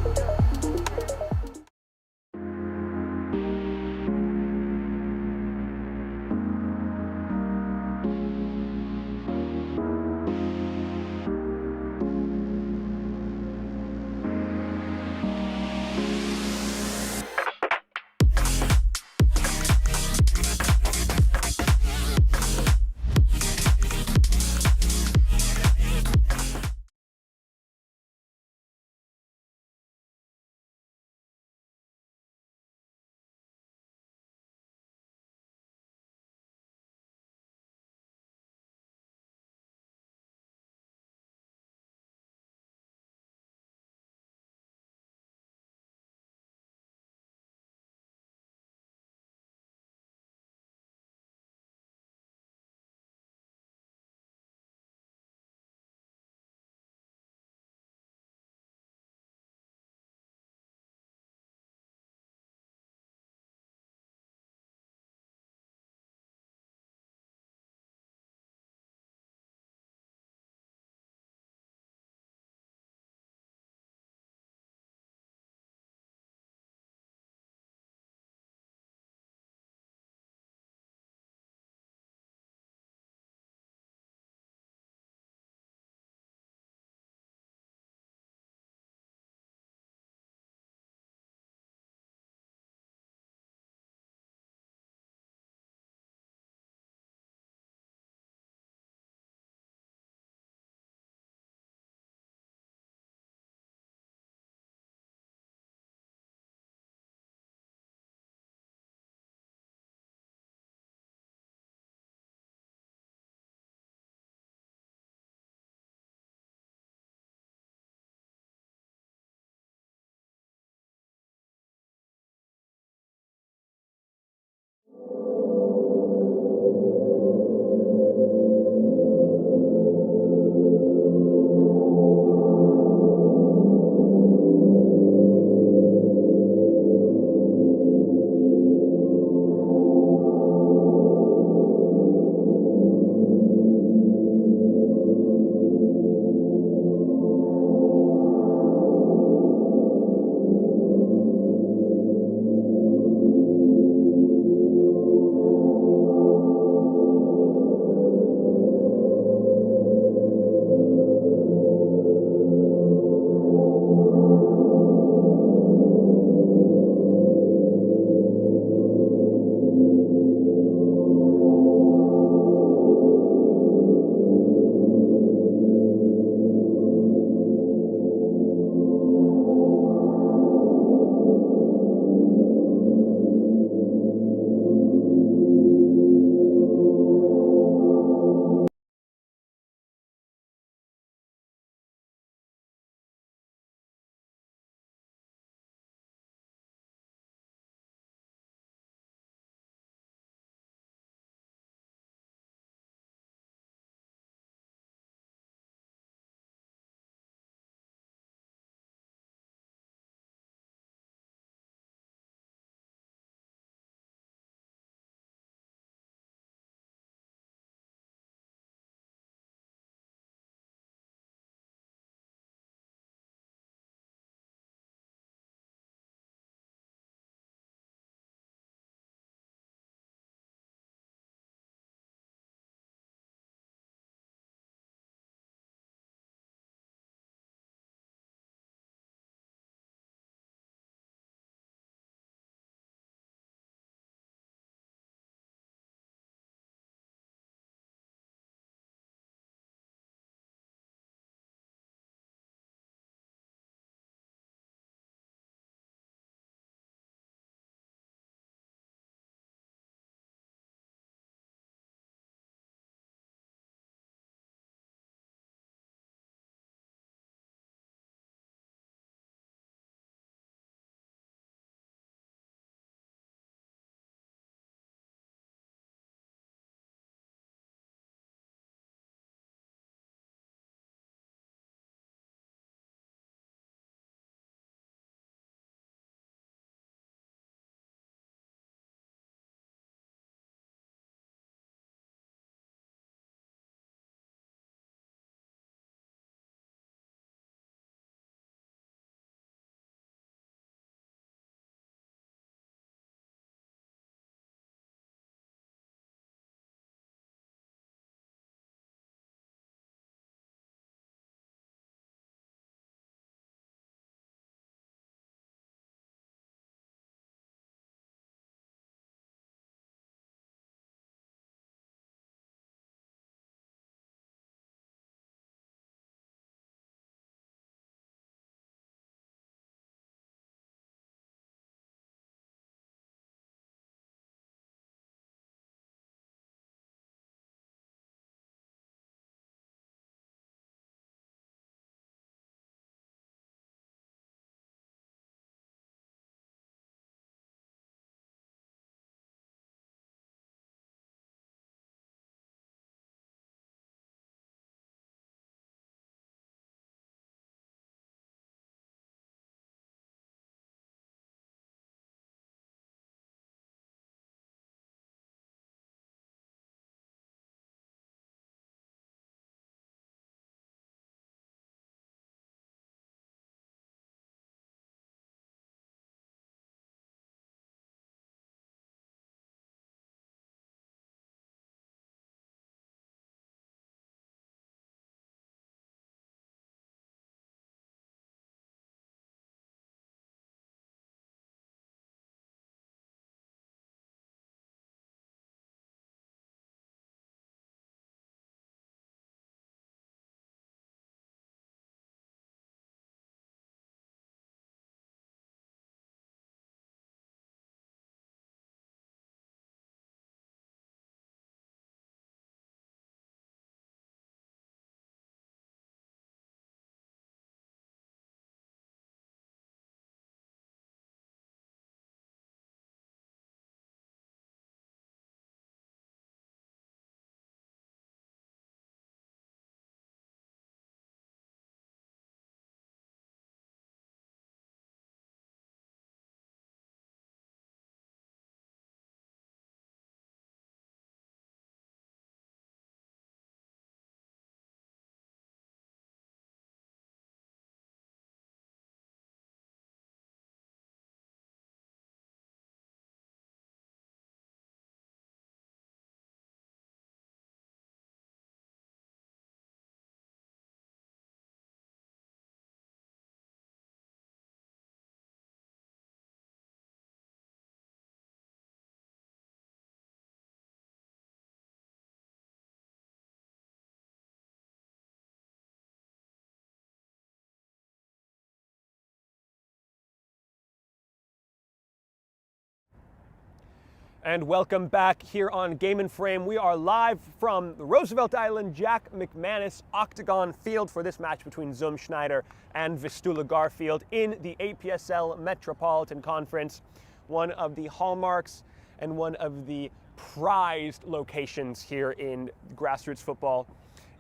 And welcome back here on Game and Frame. We are live from the Roosevelt Island Jack McManus Octagon Field for this match between Schneider and Vistula Garfield in the APSL Metropolitan Conference, one of the hallmarks and one of the prized locations here in grassroots football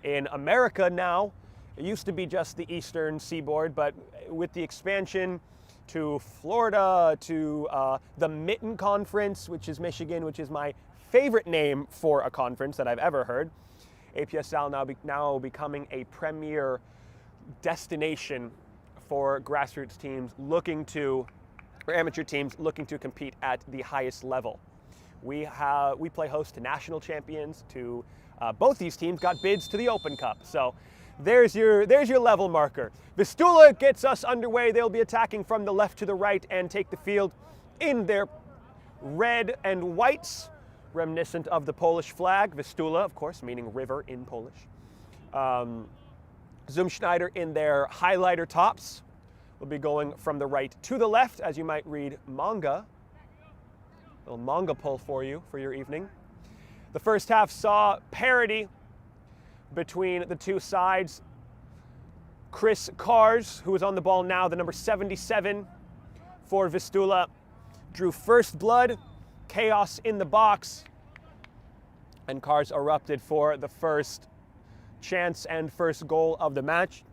in America now. It used to be just the Eastern Seaboard, but with the expansion to Florida, to the Mitten Conference, which is Michigan, which is my favorite name for a conference that I've ever heard. APSL now becoming a premier destination for grassroots teams looking to, or amateur teams looking to compete at the highest level. We play host to national champions. To both these teams got bids to the Open Cup. So there's your level marker. Vistula gets us underway. They'll be attacking from the left to the right and take the field in their red and whites, reminiscent of the Polish flag. Vistula, of course, meaning river in Polish. Schneider in their highlighter tops will be going from the right to the left, as you might read manga. A little manga pull for you for your evening. The first half saw parity between the two sides. Chris Kars, who is on the ball now, the number 77 for Vistula, drew first blood, chaos in the box, and Kars erupted for the first chance and first goal of the match.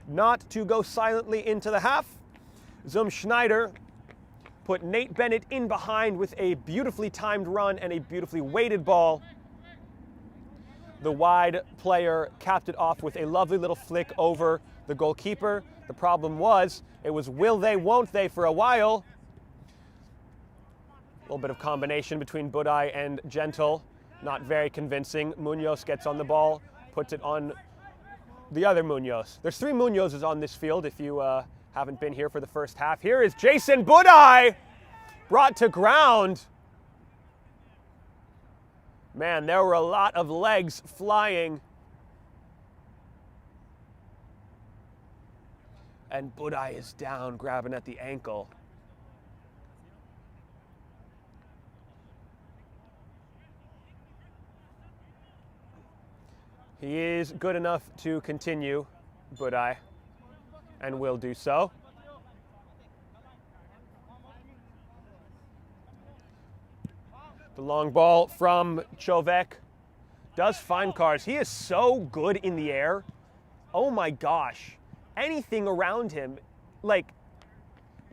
Not to go silently into the half, Schneider put Nate Bennett in behind with a beautifully timed run and a beautifully weighted ball. The wide player capped it off with a lovely little flick over the goalkeeper. The problem was, it was will they, won't they for a while. A little bit of combination between Budai and Gentle. Not very convincing. Munoz gets on the ball, puts it on the other Munoz. There's 3 Munozes on this field if you haven't been here for the first half. Here is Jason Budai, brought to ground. Man, there were a lot of legs flying. And Budai is down, grabbing at the ankle. He is good enough to continue, Budai, and will do so. The long ball from Chovek does find Kars. He is so good in the air. Oh my gosh. Anything around him, like,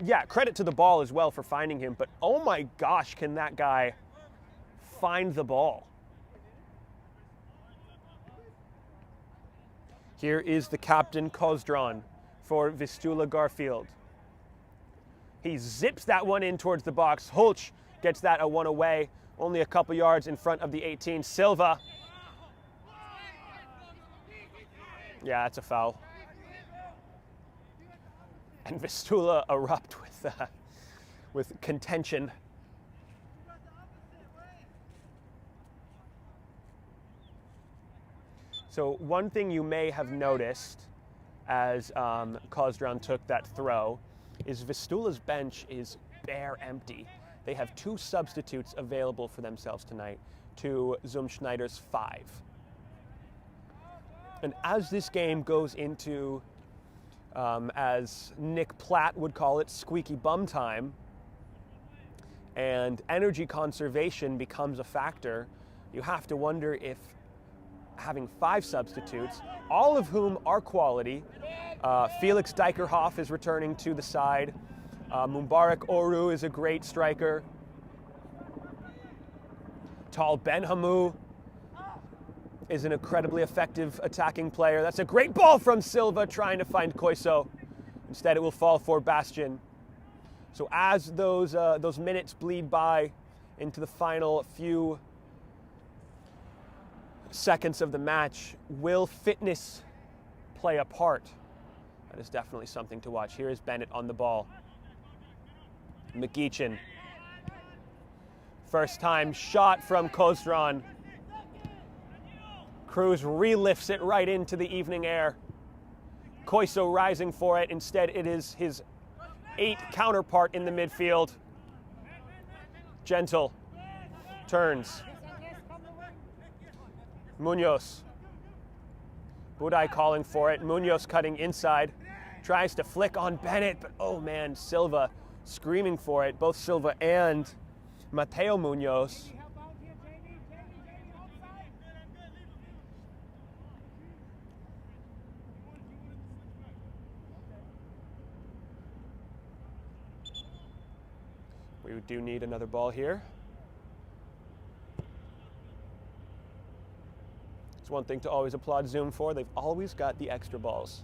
yeah, credit to the ball as well for finding him, but oh my gosh, can that guy find the ball. Here is the captain, Kozdran, for Vistula Garfield. He zips that one in towards the box. Hulch gets that a one away. Only a couple yards in front of the 18. Silva. Yeah, that's a foul. And Vistula erupt with contention. So one thing you may have noticed as Kozdran took that throw is Vistula's bench is bare empty. They have 2 substitutes available for themselves tonight to Schneider's 5. And as this game goes into, as Nick Platt would call it, squeaky bum time, and energy conservation becomes a factor, you have to wonder if having 5 substitutes, all of whom are quality. Felix Dijkerhoff is returning to the side. Mubarak Oru is a great striker. Tal Benhamou is an incredibly effective attacking player. That's a great ball from Silva trying to find Koiso. Instead, it will fall for Bastian. So as those minutes bleed by into the final few seconds of the match, will fitness play a part? That is definitely something to watch. Here is Bennett on the ball. McGeechan. First time shot from Kozdran. Cruz relifts it right into the evening air. Koiso rising for it. Instead, it is his 8 counterpart in the midfield. Gentle Turns. Munoz. Budai calling for it. Munoz cutting inside. Tries to flick on Bennett, but oh man, Silva screaming for it. Both Silva and Mateo Munoz. We do need another ball here. It's one thing to always applaud Zoom for. They've always got the extra balls.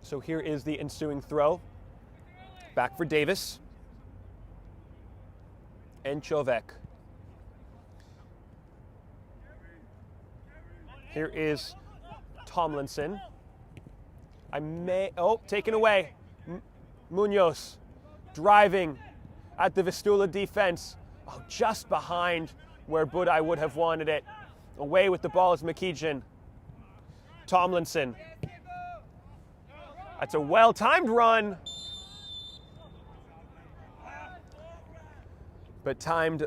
So here is the ensuing throw. Back for Davis. And Chovek. Here is Tomlinson. Taken away. Munoz driving at the Vistula defense. Oh, just behind where Budai would have wanted it. Away with the ball is Makijan. Tomlinson. That's a well-timed run. But timed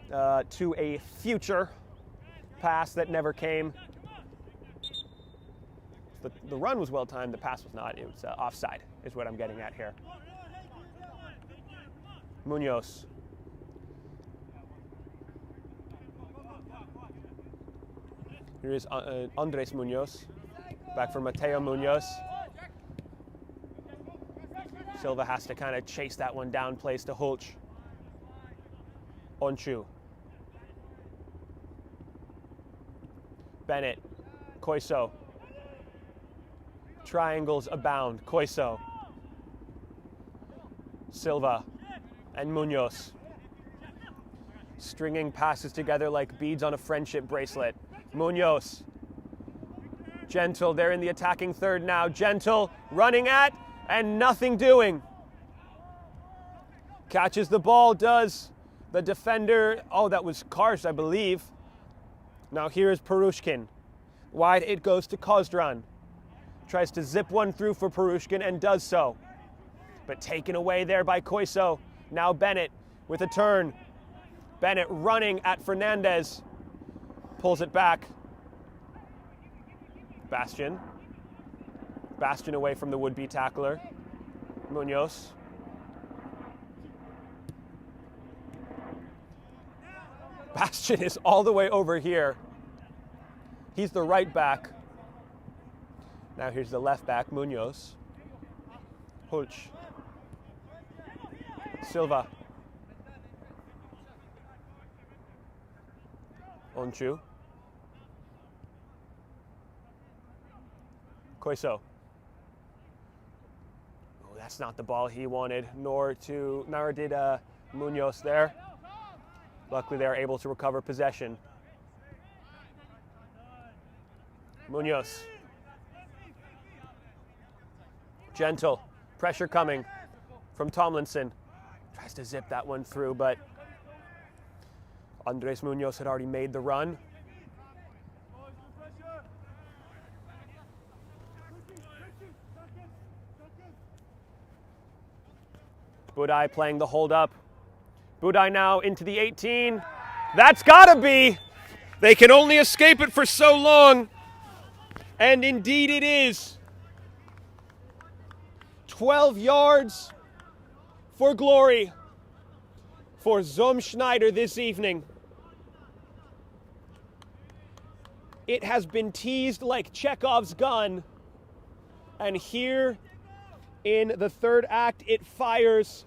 to a future pass that never came. The run was well-timed, the pass was not. It was offside, is what I'm getting at here. Munoz. Here is Andres Munoz. Back for Mateo Munoz. Silva has to kind of chase that one down, plays to Hulch. Onchu. Bennett. Koiso. Triangles abound. Koiso. Silva and Munoz. Stringing passes together like beads on a friendship bracelet. Munoz. Gentle, they're in the attacking third now. Gentle running at and nothing doing. Catches the ball, does the defender. Oh, that was Karsh, I believe. Now here is Perushkin. Wide it goes to Kozdran. Tries to zip one through for Perushkin and does so. But taken away there by Koiso. Now Bennett with a turn. Bennett running at Fernandez. Pulls it back. Bastian. Bastian away from the would-be tackler. Munoz. Bastian is all the way over here. He's the right back. Now here's the left back, Munoz. Hulch. Silva. Onchu. Koiso. Oh, that's not the ball he wanted, nor did Munoz there. Luckily, they are able to recover possession. Munoz. Gentle. Pressure coming from Tomlinson. Tries to zip that one through, but Andres Munoz had already made the run. Budai playing the hold up. Budai now into the 18. That's gotta be. They can only escape it for so long. And indeed it is. 12 yards for glory for Schneider this evening. It has been teased like Chekhov's gun. And here in the third act, it fires.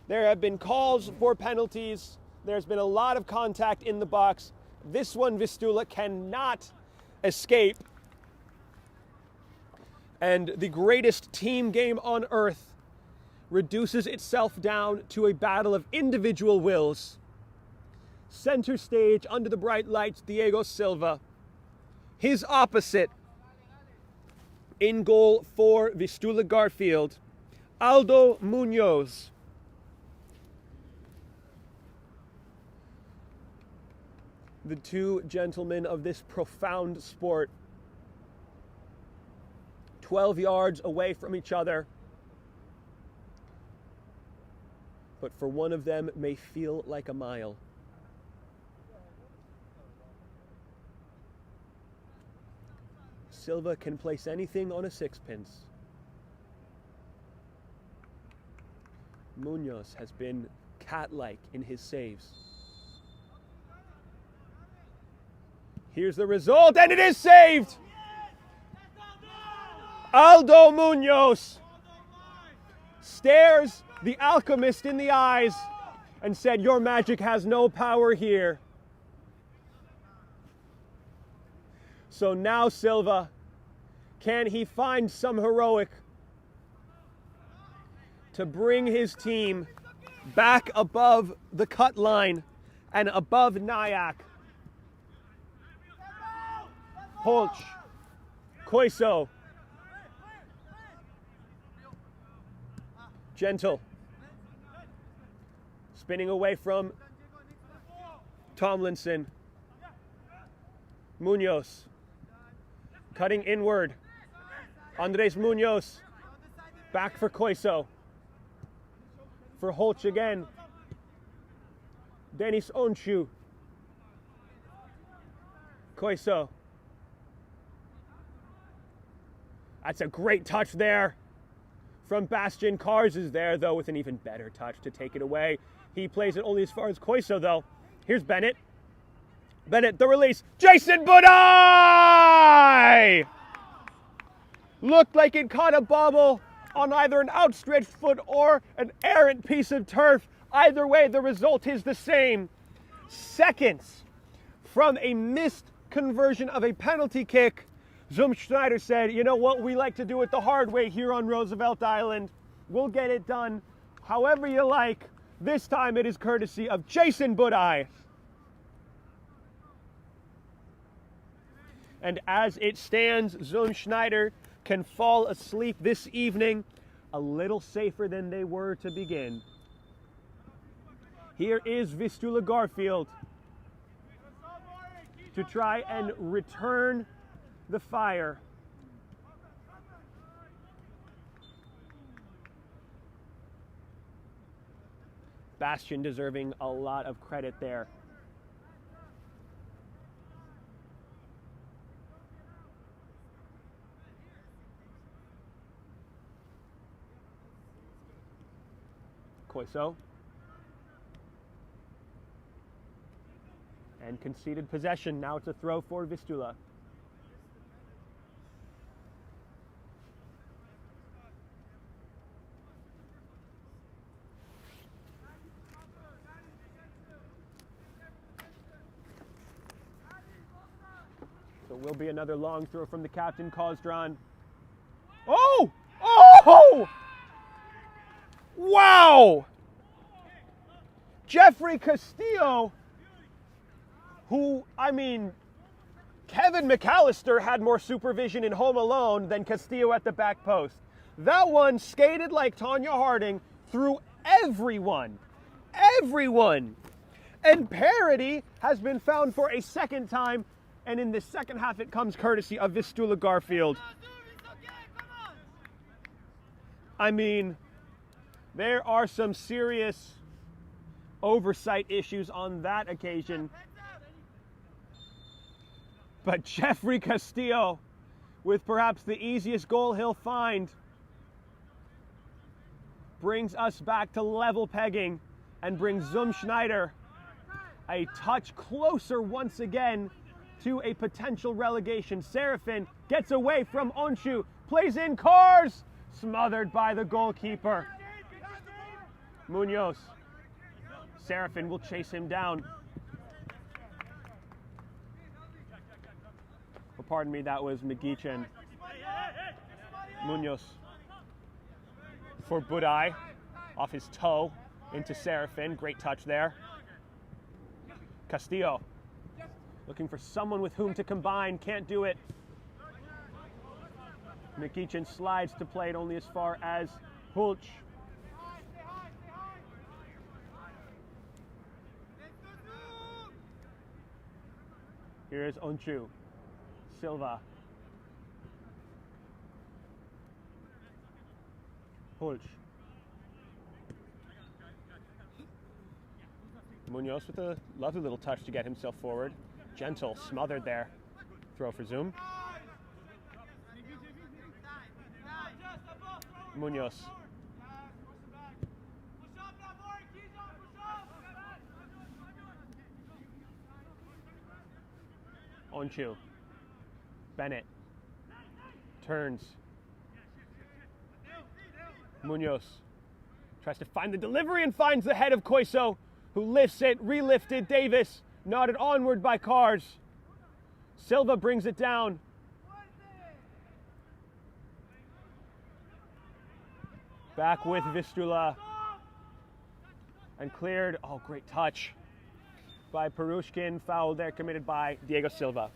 There have been calls for penalties. There's been a lot of contact in the box. This one, Vistula cannot escape. And the greatest team game on earth reduces itself down to a battle of individual wills. Center stage, under the bright lights, Diego Silva. His opposite, in goal for Vistula Garfield, Aldo Munoz. The two gentlemen of this profound sport. 12 yards away from each other. But for one of them may feel like a mile. Silva can place anything on a sixpence. Munoz has been cat-like in his saves. Here's the result, and it is saved! Aldo Munoz stares the alchemist in the eyes and said, "Your magic has no power here." So now Silva, can he find some heroic to bring his team back above the cut line and above Nyack? Holch, Koiso, Gentle, spinning away from Tomlinson. Munoz, cutting inward. Andres Munoz, back for Koiso. For Holch again. Denis Onchu. Koiso. That's a great touch there from Bastian. Cars is there, though, with an even better touch to take it away. He plays it only as far as Koiso, though. Here's Bennett. Bennett, the release. Jason Budai! Looked like it caught a bobble on either an outstretched foot or an errant piece of turf. Either way, the result is the same. Seconds from a missed conversion of a penalty kick, Schneider said, "You know what, we like to do it the hard way here on Roosevelt Island. We'll get it done however you like. This time it is courtesy of Jason Budai." And as it stands, Schneider can fall asleep this evening a little safer than they were to begin. Here is Vistula Garfield to try and return the fire. Bastian deserving a lot of credit there. Koiso. And conceded possession. Now it's a throw for Vistula. So will be another long throw from the captain, Kozdraan. Oh! Oh! Wow! Jeffrey Castillo, who, I mean, Kevin McAllister had more supervision in Home Alone than Castillo at the back post. That one skated like Tanya Harding through everyone. Everyone! And parity has been found for a second time, and in the second half it comes courtesy of Vistula Garfield. I mean, there are some serious oversight issues on that occasion. But Jeffrey Castillo, with perhaps the easiest goal he'll find, brings us back to level pegging and brings Schneider a touch closer once again to a potential relegation. Serafin gets away from Onchu, plays in Cars, smothered by the goalkeeper. Munoz. Serafin will chase him down. Oh, pardon me, that was McGeechan. Munoz. For Budai. Off his toe into Serafin. Great touch there. Castillo. Looking for someone with whom to combine. Can't do it. McGeechan slides to play it only as far as Hulch. Here is Onchu. Silva. Hulch. Munoz with a lovely little touch to get himself forward. Gentle, smothered there. Throw for Zoom. Munoz. Onchu. Bennett. Turns. Munoz. Tries to find the delivery and finds the head of Koiso, who lifts it, relifted. Davis, nodded onward by Cars. Silva brings it down. Back with Vistula. And cleared. Oh, great touch by Perushkin. Foul there committed by Diego Silva.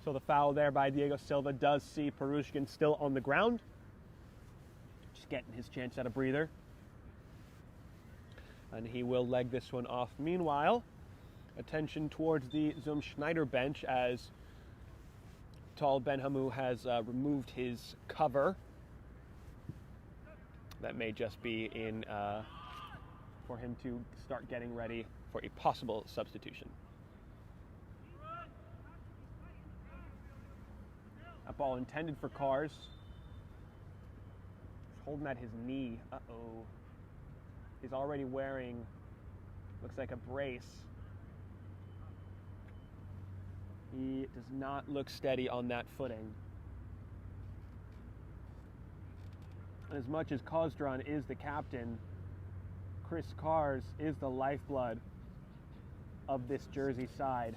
So the foul there by Diego Silva does see Perushkin still on the ground. Just getting his chance at a breather. And he will leg this one off. Meanwhile, attention towards the Zum Schneider bench as Tal Benhamou has removed his cover. That may just be in for him to start getting ready for a possible substitution. That ball intended for Cars. He's holding at his knee. Uh-oh. He's already wearing, looks like a brace. He does not look steady on that footing. As much as Kozdran is the captain, Chris Cars is the lifeblood of this Jersey side.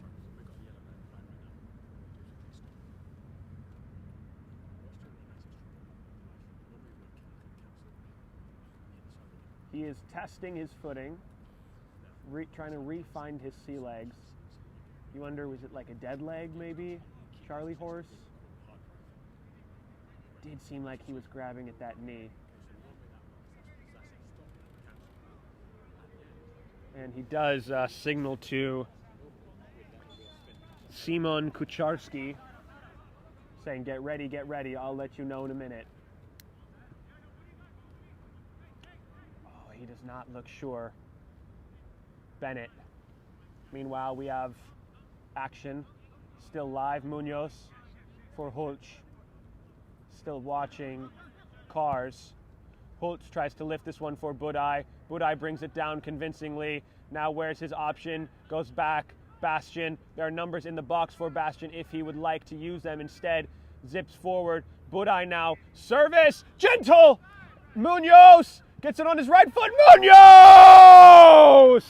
He is testing his footing, trying to re-find his sea legs. You wonder, was it like a dead leg maybe? Charlie horse? Did seem like he was grabbing at that knee. And he does signal to Simon Kucharski, saying, get ready, I'll let you know in a minute. He does not look sure. Bennett. Meanwhile, we have action. Still live. Munoz for Hulch. Still watching Cars. Hulch tries to lift this one for Budai. Budai brings it down convincingly. Now where's his option? Goes back. Bastian. There are numbers in the box for Bastian if he would like to use them. Instead, zips forward. Budai now. Service. Gentle. Munoz. Gets it on his right foot. Munoz!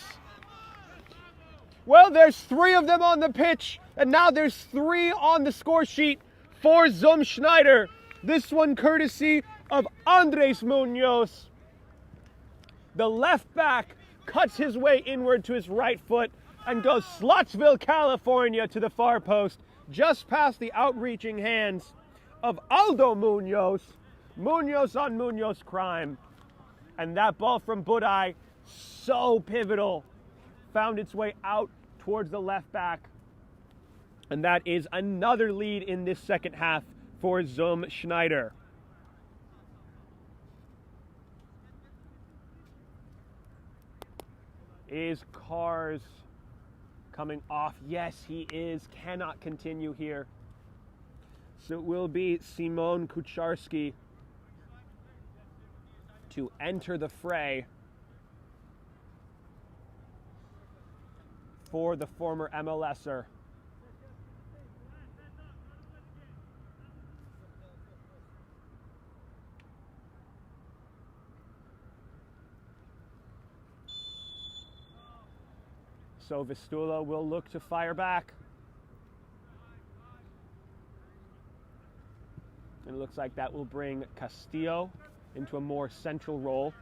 Well, there's 3 of them on the pitch, and now there's 3 on the score sheet for Zum Schneider. This one courtesy of Andres Munoz. The left back cuts his way inward to his right foot and goes Slotsville, California to the far post, just past the outreaching hands of Aldo Munoz. Munoz on Munoz crime. And that ball from Budai, so pivotal, found its way out towards the left back. And that is another lead in this second half for Zum Schneider. Is Cars coming off? Yes, he is. Cannot continue here. So it will be Simon Kucharski to enter the fray for the former MLSer. So Vistula will look to fire back. And it looks like that will bring Castillo into a more central role.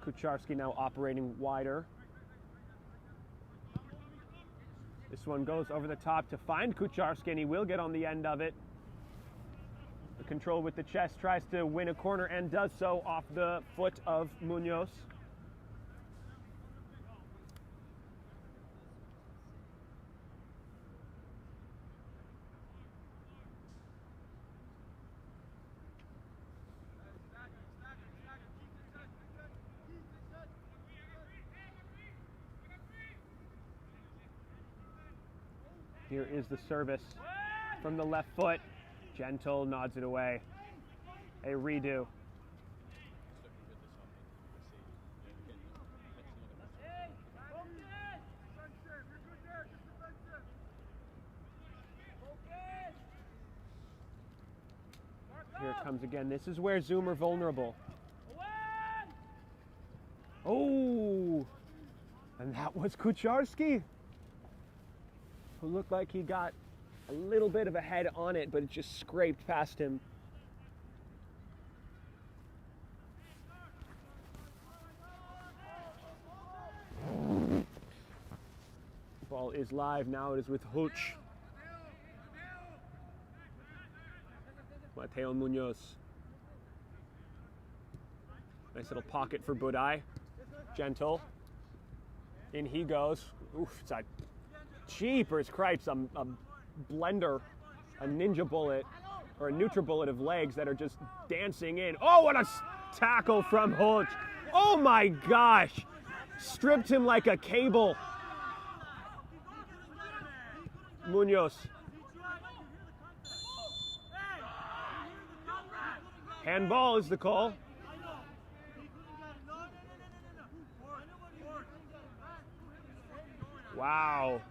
Kucharski now operating wider. This one goes over the top to find Kucharski, and he will get on the end of it. The Control with the chest, tries to win a corner and does so off the foot of Munoz. Here is the service from the left foot. Gentle nods it away. A redo. Here it comes again. This is where Zoom are vulnerable. Oh! And that was Kucharski, who looked like he got a little bit of a head on it, but it just scraped past him. Ball is live. Now it is with Hulch. Mateo Munoz. Nice little pocket for Budai. Gentle. In he goes. Oof, it's a jeepers cripes, a blender, a ninja bullet, or a NutriBullet of legs that are just dancing in. Oh, what a tackle from Hulch. Oh my gosh. Stripped him like a cable. Munoz. Handball is the call. Wow.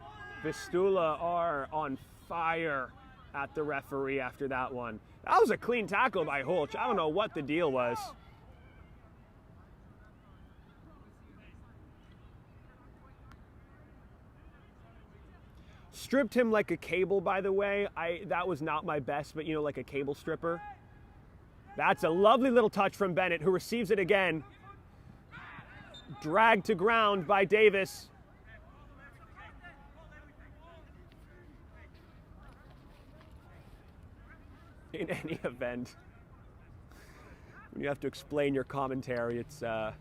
Vistula are on fire at the referee after that one. That was a clean tackle by Hulch. I don't know what the deal was. Stripped him like a cable, by the way. That was not my best, but you know, like a cable stripper. That's a lovely little touch from Bennett, who receives it again. Dragged to ground by Davis. In any event, when you have to explain your commentary, it's a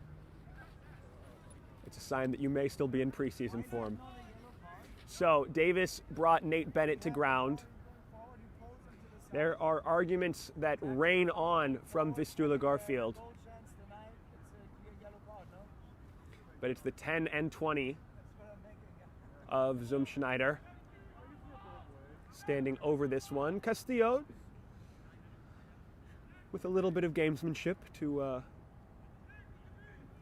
sign that you may still be in preseason form. So Davis brought Nate Bennett to ground. There are arguments that rain on from Vistula Garfield. But it's the 10 and 20 of Zoom Schneider. Standing over this one. Castillo with a little bit of gamesmanship to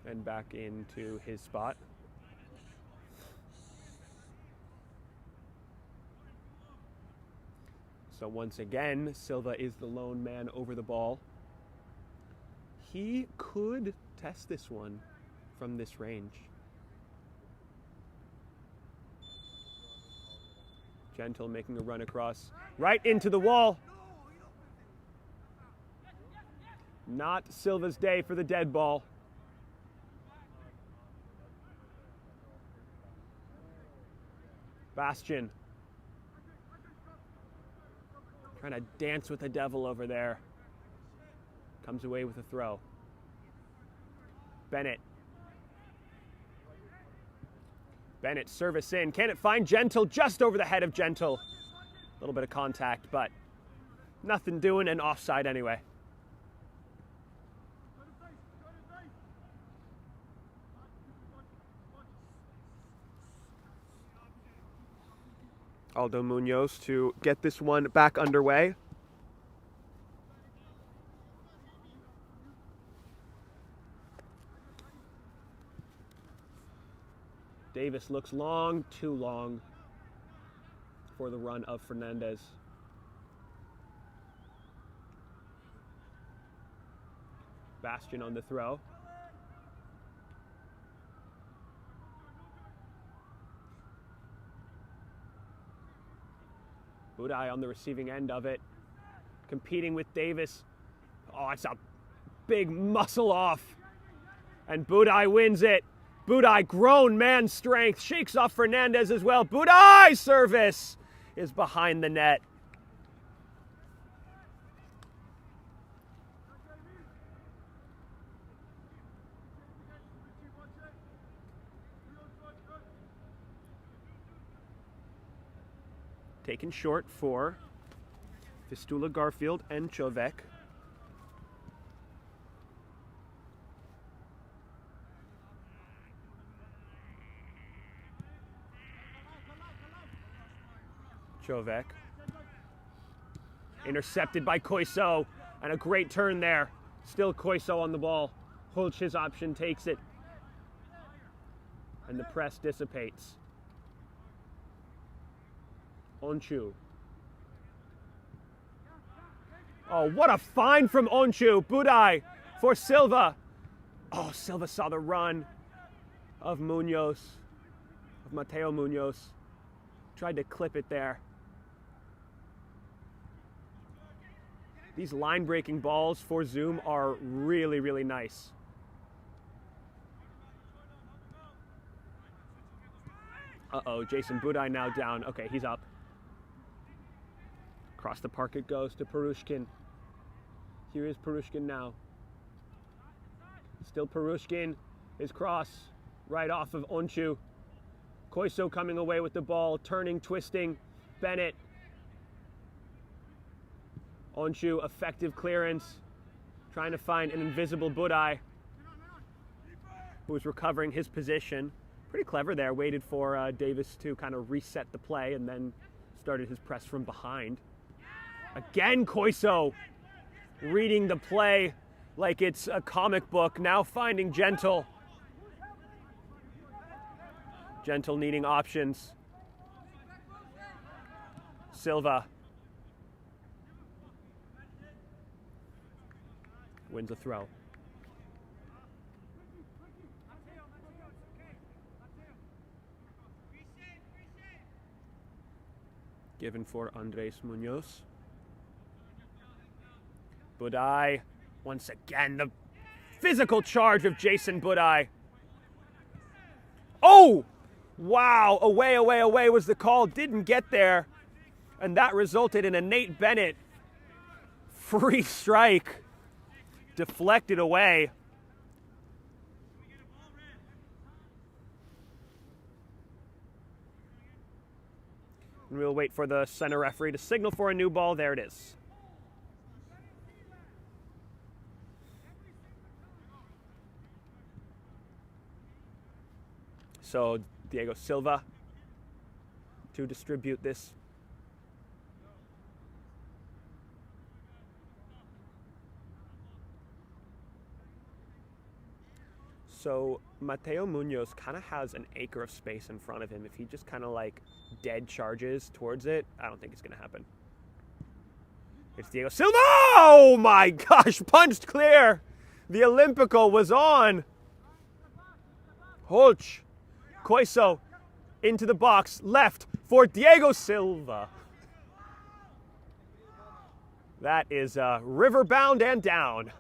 and back into his spot. So once again, Silva is the lone man over the ball. He could test this one from this range. Gentle making a run across, right into the wall. Not Silva's day for the dead ball. Bastian. Trying to dance with the devil over there. Comes away with a throw. Bennett. Bennett service in. Can it find Gentle? Just over the head of Gentle. A little bit of contact, but nothing doing, and offside anyway. Aldo Munoz to get this one back underway. Davis looks long, too long for the run of Fernandez. Bastian on the throw. Budai on the receiving end of it, competing with Davis. Oh, it's a big muscle off. And Budai wins it. Budai, grown man strength, shakes off Fernandez as well. Budai service is behind the net. Taken short for Vistula, Garfield, and Čovek. Čovek. Intercepted by Koiso, and a great turn there. Still Koiso on the ball. Hulch, his option, takes it. And the press dissipates. Onchu. Oh, what a find from Onchu. Budai for Silva. Oh, Silva saw the run of Munoz, of Mateo Munoz. Tried to clip it there. These line-breaking balls for Zoom are really, really nice. Uh-oh, Jason Budai now down. Okay, he's up. Across the park it goes to Perushkin. Here is Perushkin now. Still Perushkin. His cross right off of Onchu. Koiso coming away with the ball, turning, twisting. Bennett. Onchu, effective clearance. Trying to find an invisible Budai, who was recovering his position. Pretty clever there. Waited for Davis to kind of reset the play and then started his press from behind. Again, Koiso reading the play like it's a comic book. Now finding Gentle. Gentle needing options. Silva wins a throw. Given for Andres Munoz. Budai, once again, the physical charge of Jason Budai. Oh! Wow, away, away, away was the call. Didn't get there. And that resulted in a Nate Bennett free strike. Deflected away. And we'll wait for the center referee to signal for a new ball. There it is. So Diego Silva to distribute this. So Mateo Munoz kind of has an acre of space in front of him. If he just kind of like dead charges towards it, I don't think it's going to happen. It's Diego Silva. Oh my gosh, punched clear. The Olympico was on. Hulch. Koiso into the box, left for Diego Silva. That is riverbound and down.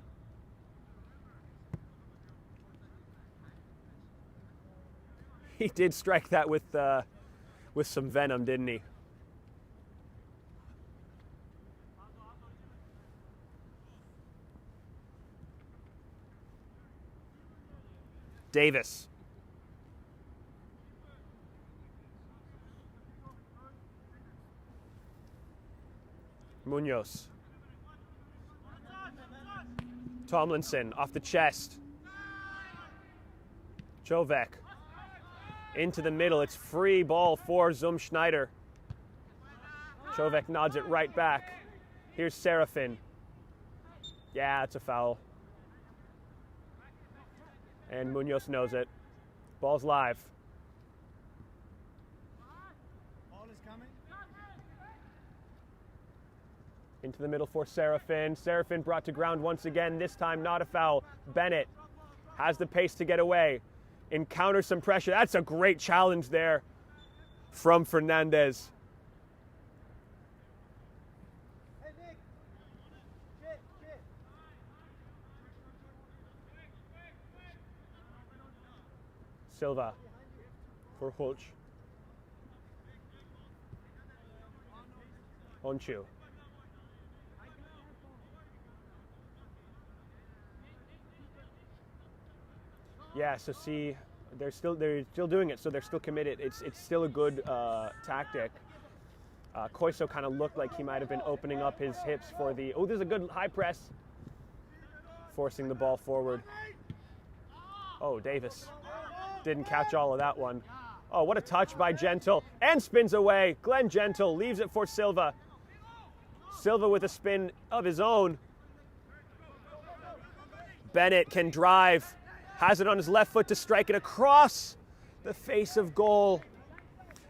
He did strike that with some venom, didn't he? Davis. Munoz. Tomlinson off the chest. Čovek. Into the middle. It's free ball for Schneider. Čovek nods it right back. Here's Serafin. Yeah, it's a foul. And Munoz knows it. Ball's live. Into the middle for Serafin. Serafin brought to ground once again. This time not a foul. Bennett has the pace to get away. Encounters some pressure. That's a great challenge there from Fernandez. Silva for Hulch. Onchu. Yeah, so see, they're still doing it, so they're still committed. It's still a good tactic. Koiso kind of looked like he might have been opening up his hips for the, oh, there's a good high press. Forcing the ball forward. Oh, Davis didn't catch all of that one. Oh, what a touch by Gentle, and spins away. Glenn Gentle leaves it for Silva. Silva with a spin of his own. Bennett can drive, has it on his left foot to strike it across the face of goal,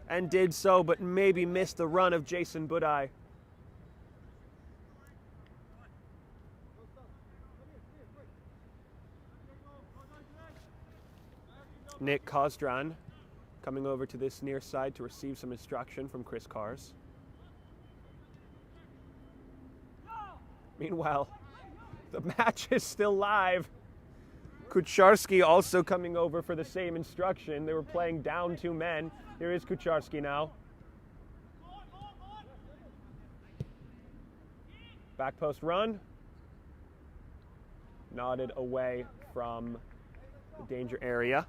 and did so, but maybe missed the run of Jason Budai. Nick Kozdran coming over to this near side to receive some instruction from Chris Kars. Meanwhile, the match is still live. Kucharski also coming over for the same instruction. They were playing down 2 men. Here is Kucharski now. Back post run. Nodded away from the danger area.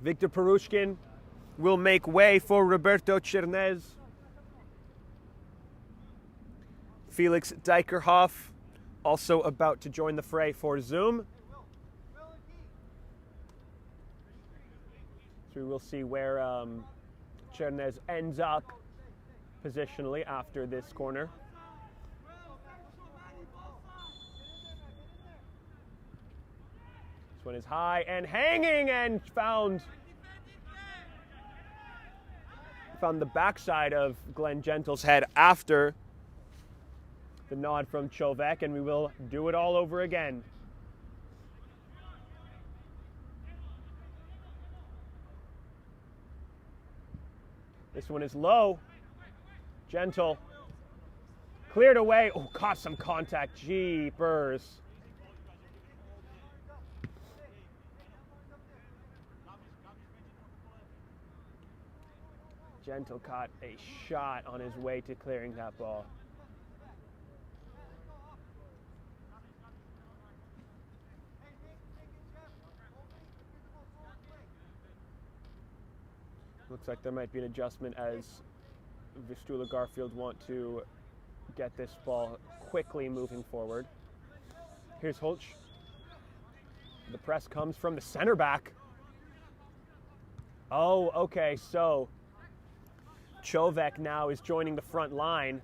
Victor Perushkin will make way for Roberto Chernez. Felix Dijkerhoff also about to join the fray for Zoom. So we will see where Chernez ends up positionally after this corner. This one is high and hanging, and found the backside of Glenn Gentle's head after the nod from Chovek, and we will do it all over again. This one is low. Gentle. Cleared away. Oh, caught some contact. Jeepers. Gentle caught a shot on his way to clearing that ball. Looks like there might be an adjustment as Vistula Garfield want to get this ball quickly moving forward. Here's Holch. The press comes from the center back. Oh, okay, so Chovek now is joining the front line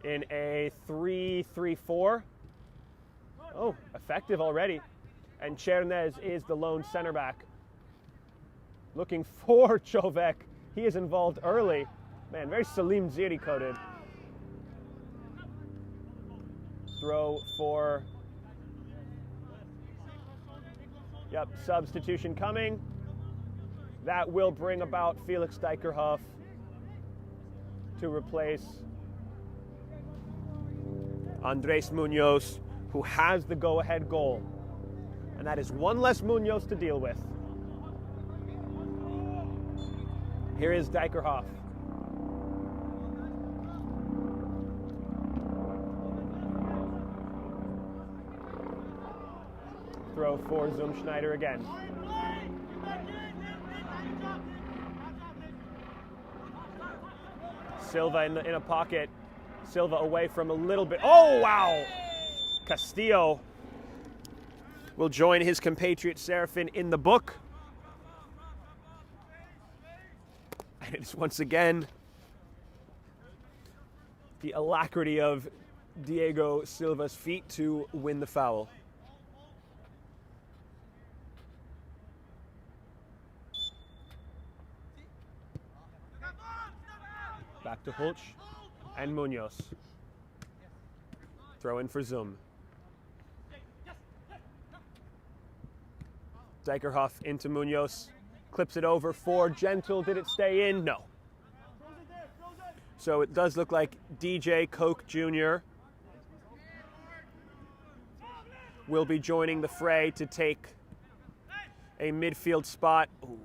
in a 3-3-4. Oh, effective already. And Chernez is the lone center back. Looking for Chovek. He is involved early. Man, very Salim Ziri coded. Throw for... Yep, substitution coming. That will bring about Felix Dijkerhoff to replace Andres Munoz, who has the go-ahead goal. And that is one less Munoz to deal with. Here is Dijkerhoff. Throw for Schneider again. Silva in a pocket. Silva away from a little bit. Oh, wow! Castillo will join his compatriot Serafin in the book. And it's once again the alacrity of Diego Silva's feet to win the foul. Back to Holch and Munoz. Throw in for Zoom. Dijkerhoff into Munoz. Clips it over for Gentle. Did it stay in? No. So it does look like DJ Koch Jr. will be joining the fray to take a midfield spot. Ooh.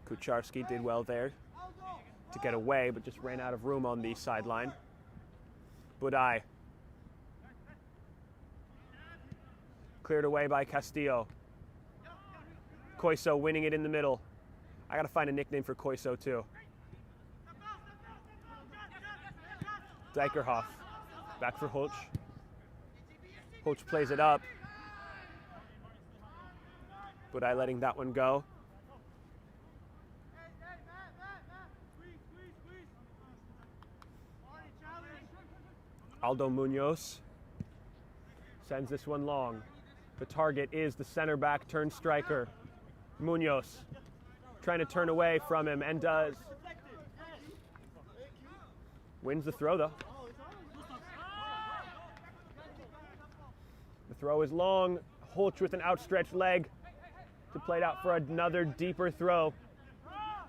Kucharski did well there to get away, but just ran out of room on the sideline. Budai. Cleared away by Castillo. Koiso winning it in the middle. I gotta find a nickname for Koiso too. Dijkerhoff. Back for Holch. Holch plays it up. Budai letting that one go. Aldo Munoz sends this one long. The target is the center back turned striker, Munoz. Trying to turn away from him and does. Wins the throw though. The throw is long. Holch with an outstretched leg to play it out for another deeper throw.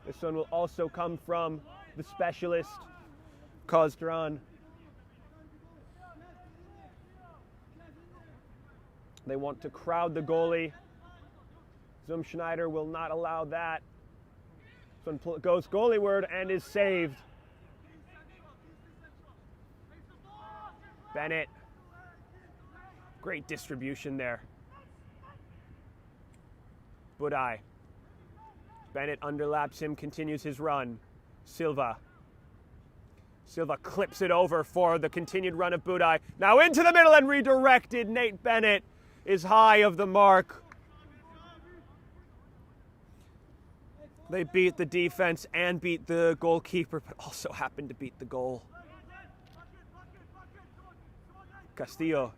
This one will also come from the specialist, Kozdraan. They want to crowd the goalie. Schneider will not allow that. This one goes goalieward and is saved. Bennett. Great distribution there. Budai. Bennett underlaps him, continues his run. Silva. Silva clips it over for the continued run of Budai. Now into the middle and redirected. Nate Bennett is high of the mark. They beat the defense and beat the goalkeeper, but also happened to beat the goal. Castillo.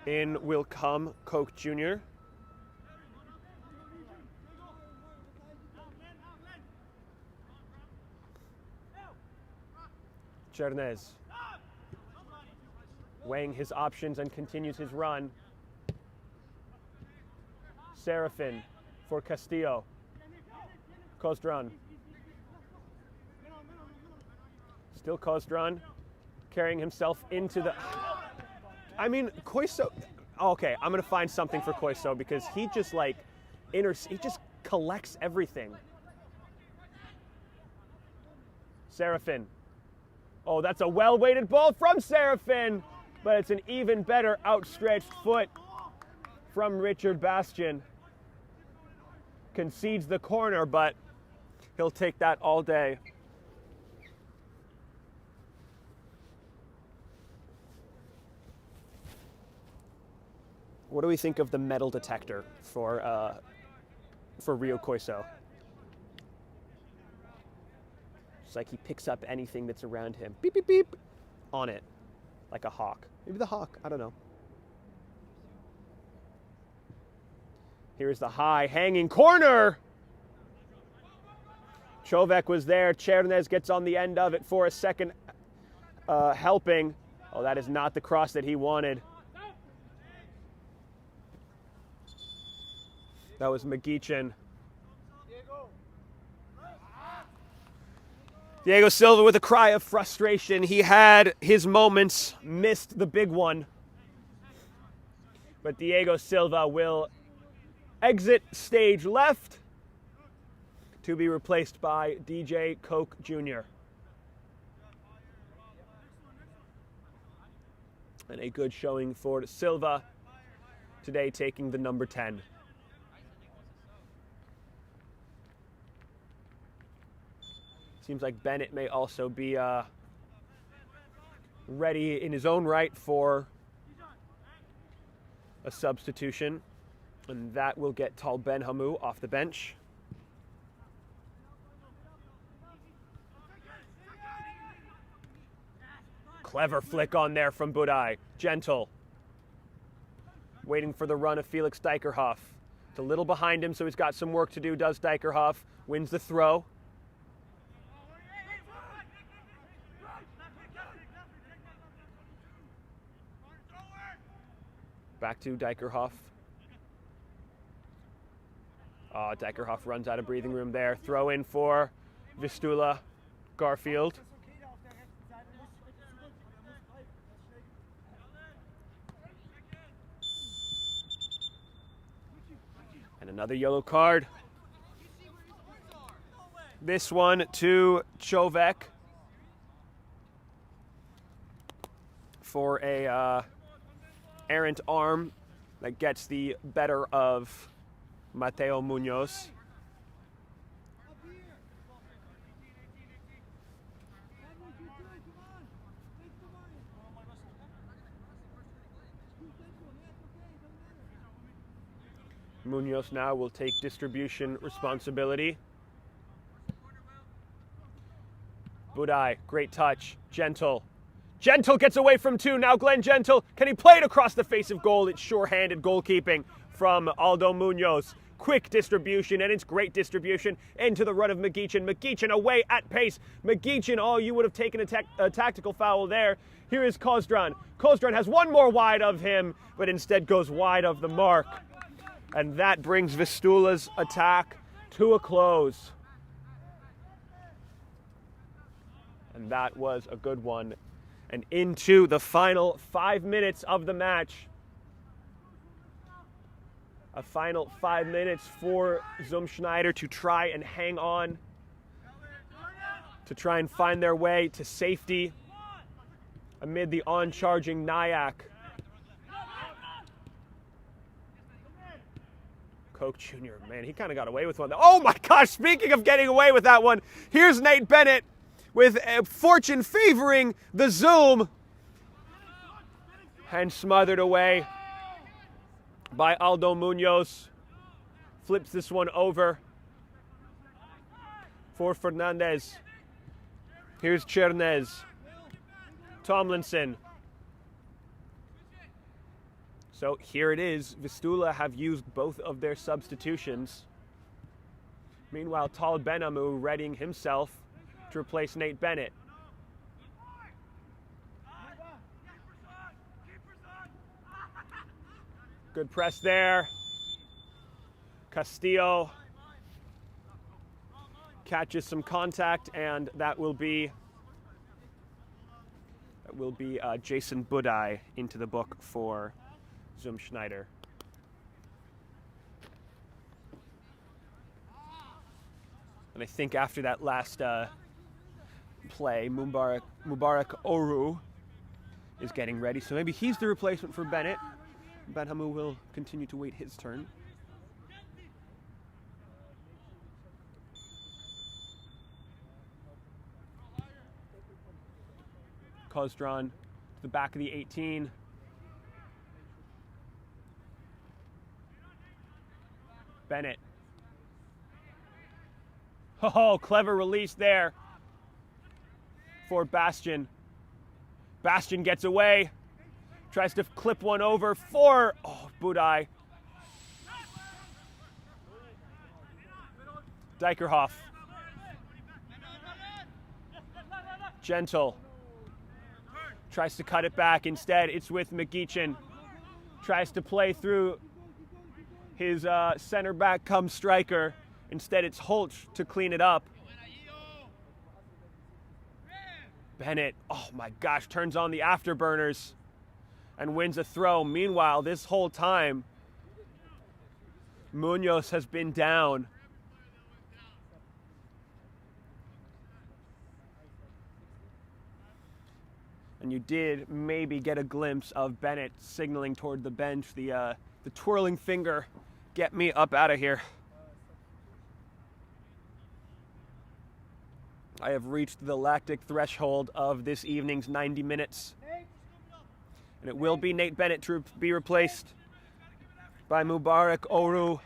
In will come Koch Jr. Chernez. Weighing his options and continues his run. Serafin for Castillo. Kozdraan. Still Kozdraan carrying himself into the... I mean, Koiso... Okay, I'm going to find something for Koiso because he just like... he just collects everything. Serafin. Oh, that's a well-weighted ball from Serafin, but it's an even better outstretched foot from Richard Bastian. Concedes the corner, but he'll take that all day. What do we think of the metal detector for Rio Koiso? It's like he picks up anything that's around him. Beep, beep, beep. On it. Like a hawk. Maybe the hawk. I don't know. Here's the high hanging corner. Chovek was there. Chernez gets on the end of it for a second helping. Oh, that is not the cross that he wanted. That was McGeechan. Diego Silva with a cry of frustration. He had his moments, missed the big one. But Diego Silva will exit stage left to be replaced by DJ Koch Jr. And a good showing for Silva today, taking the number 10. Seems like Bennett may also be ready in his own right for a substitution. And that will get Tal Ben-Hamu off the bench. Clever flick on there from Budai. Gentle. Waiting for the run of Felix Dijkerhoff. It's a little behind him, so he's got some work to do, does Dijkerhoff. Wins the throw. Back to Dijkerhoff. Dijkerhoff runs out of breathing room there. Throw in for Vistula, Garfield. And another yellow card. This one to Chovek for a errant arm that gets the better of Mateo Munoz. Munoz now will take distribution responsibility. Budai, great touch. Gentle. Gentle gets away from two. Now Glenn Gentle. Can he play it across the face of goal? It's sure-handed goalkeeping from Aldo Munoz. Quick distribution, and it's great distribution into the run of McGeechan. McGeechan away at pace. McGeechan, oh, you would have taken a tactical foul there. Here is Kozdran. Kozdran has one more wide of him, but instead goes wide of the mark. And that brings Vistula's attack to a close. And that was a good one. And into the final 5 minutes of the match. A final 5 minutes for Schneider to try and hang on, to try and find their way to safety amid the on-charging Nyack. Koch Jr., man, he kind of got away with one. Oh my gosh, speaking of getting away with that one, here's Nate Bennett with fortune favoring the Zoom. And smothered away by Aldo Munoz. Flips this one over for Fernandez. Here's Chernez. Tomlinson. So here it is. Vistula have used both of their substitutions. Meanwhile, Tal Benamu readying himself to replace Nate Bennett. Good press there. Castillo catches some contact, and that will be Jason Budai into the book for Schneider. And I think after that last play, Mubarak Oru is getting ready, so maybe he's the replacement for Bennett. Benhamu will continue to wait his turn. Kozdran to the back of the 18. Bennett. Oh, clever release there for Bastian. Bastian gets away. Tries to clip one over for Budai. Dykerhoff. Gentle. Tries to cut it back. Instead, it's with McGeechan. Tries to play through his center back come striker. Instead, it's Holtz to clean it up. Bennett, oh my gosh, turns on the afterburners and wins a throw. Meanwhile, this whole time, Munoz has been down. And you did maybe get a glimpse of Bennett signaling toward the bench, the twirling finger, get me up out of here. I have reached the lactic threshold of this evening's 90 minutes. And it will be Nate Bennett to be replaced by Mubarak Oru.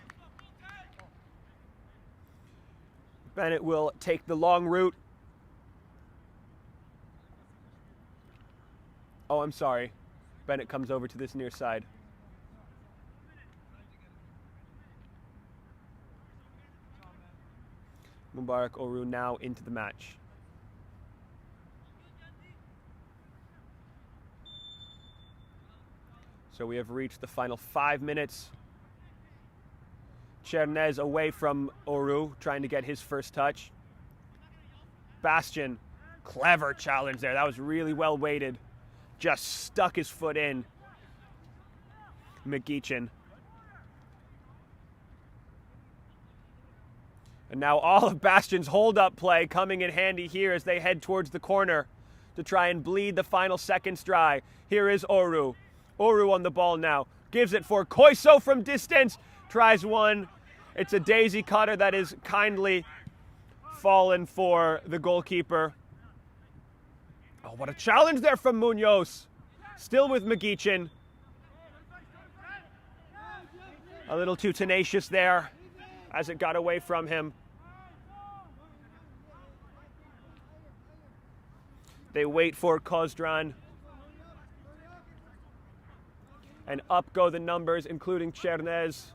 Bennett will take the long route. Oh, I'm sorry. Bennett comes over to this near side. Mubarak Oru now into the match. So we have reached the final 5 minutes. Chernez away from Oru, trying to get his first touch. Bastian, clever challenge there. That was really well weighted. Just stuck his foot in. McGeechan. And now all of Bastion's hold-up play coming in handy here as they head towards the corner to try and bleed the final seconds dry. Here is Oru. Oru on the ball now. Gives it for Koiso from distance. Tries one. It's a daisy cutter that is kindly fallen for the goalkeeper. Oh, what a challenge there from Munoz. Still with Magichin. A little too tenacious there as it got away from him. They wait for Kozdran. And up go the numbers, including Chernez.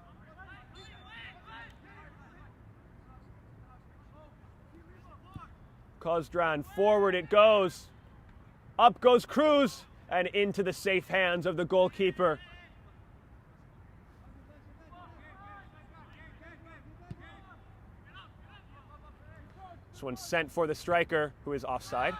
Kozdran, forward it goes. Up goes Cruz, and into the safe hands of the goalkeeper. This one's sent for the striker, who is offside.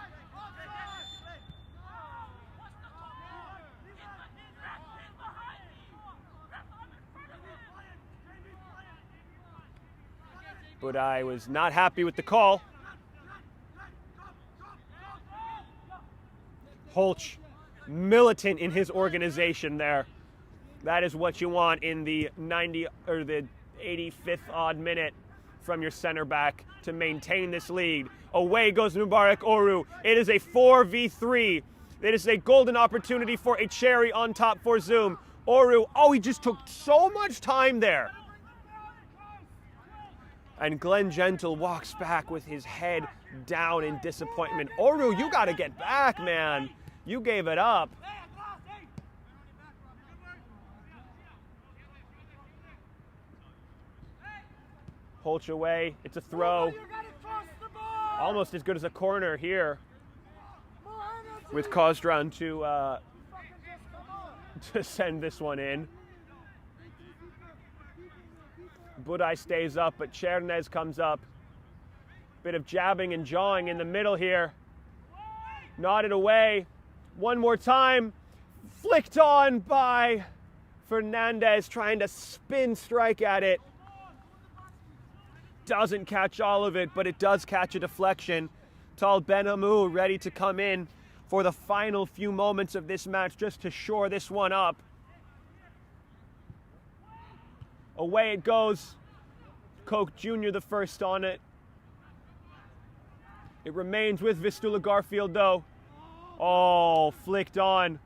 But I was not happy with the call. Holch, militant in his organization there. That is what you want in the 90 or the 85th odd minute from your center back to maintain this lead. Away goes Mubarak Oru. It is a 4v3. It is a golden opportunity for a cherry on top for Zoom. Oru, oh, he just took so much time there. And Glenn Gentle walks back with his head down in disappointment. Oru, you got to get back, man. You gave it up. Holch away. It's a throw. Almost as good as a corner here. With Kozdran to send this one in. Budai stays up, but Chernez comes up. Bit of jabbing and jawing in the middle here. Nodded away. One more time. Flicked on by Fernandez, trying to spin strike at it. Doesn't catch all of it, but it does catch a deflection. Tal Benhamou ready to come in for the final few moments of this match just to shore this one up. Away it goes. Koch Jr. the first on it. It remains with Vistula Garfield though. Oh, flicked on.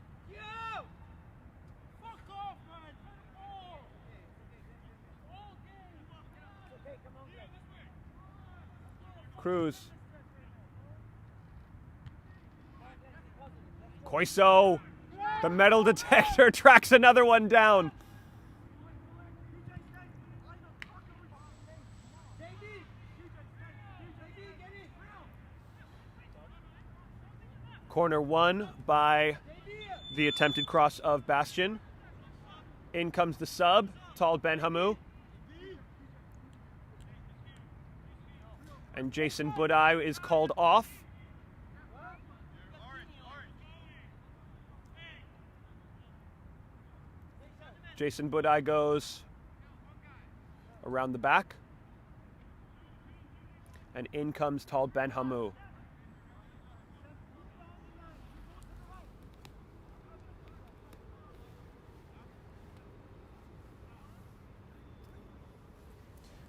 Cruz. Koiso. The metal detector tracks another one down. Corner won by the attempted cross of Bastion. In comes the sub, Tal Benhamou. And Jason Budai is called off. Jason Budai goes around the back. And in comes Tal Benhamou.